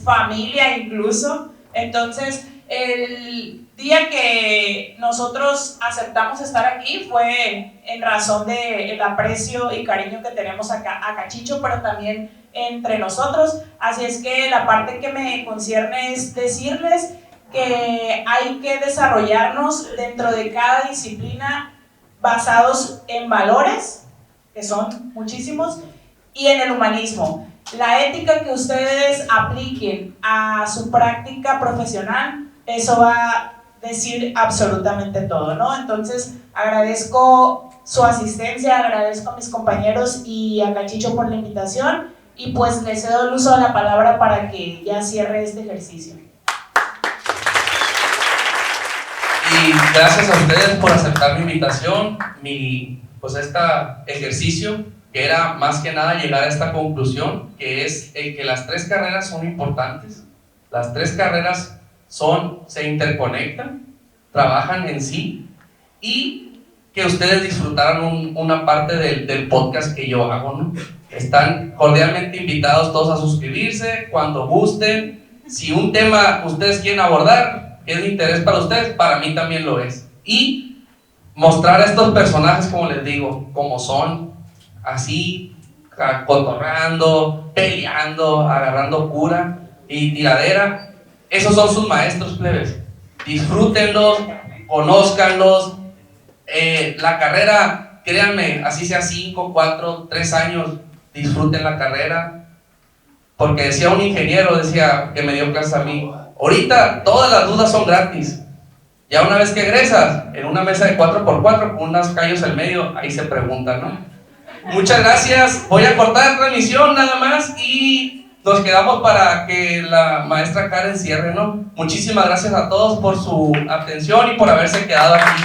familia incluso. Entonces, el día que nosotros aceptamos estar aquí fue en razón del aprecio y cariño que tenemos a Cachicho, pero también entre nosotros. Así es que la parte que me concierne es decirles que hay que desarrollarnos dentro de cada disciplina basados en valores, que son muchísimos, y en el humanismo. La ética que ustedes apliquen a su práctica profesional, eso va a decir absolutamente todo, ¿no? Entonces, agradezco su asistencia, agradezco a mis compañeros y a Cachicho por la invitación, y pues les cedo el uso de la palabra para que ya cierre este ejercicio.
Y gracias a ustedes por aceptar mi invitación, pues este ejercicio, que era más que nada llegar a esta conclusión, que es que las 3 carreras son importantes, las 3 carreras se interconectan, trabajan en sí, y que ustedes disfrutaron una parte del podcast que yo hago, ¿no? Están cordialmente invitados todos a suscribirse cuando gusten. Si un tema ustedes quieren abordar, que es de interés para ustedes, para mí también lo es. Y mostrar a estos personajes, como les digo, como son, así, cotorreando, peleando, agarrando cura y tiradera. Esos son sus maestros, plebes. Disfrútenlos, conózcanlos. La carrera, créanme, así sea 5, 4, 3 años, disfruten la carrera. Porque decía un ingeniero, que me dio clase a mí, ahorita todas las dudas son gratis. Ya una vez que egresas, en una mesa de 4x4 con unos callos en medio, ahí se preguntan, ¿no? Muchas gracias. Voy a cortar la transmisión nada más y nos quedamos para que la maestra Karen cierre, ¿no? Muchísimas gracias a todos por su atención y por haberse quedado aquí.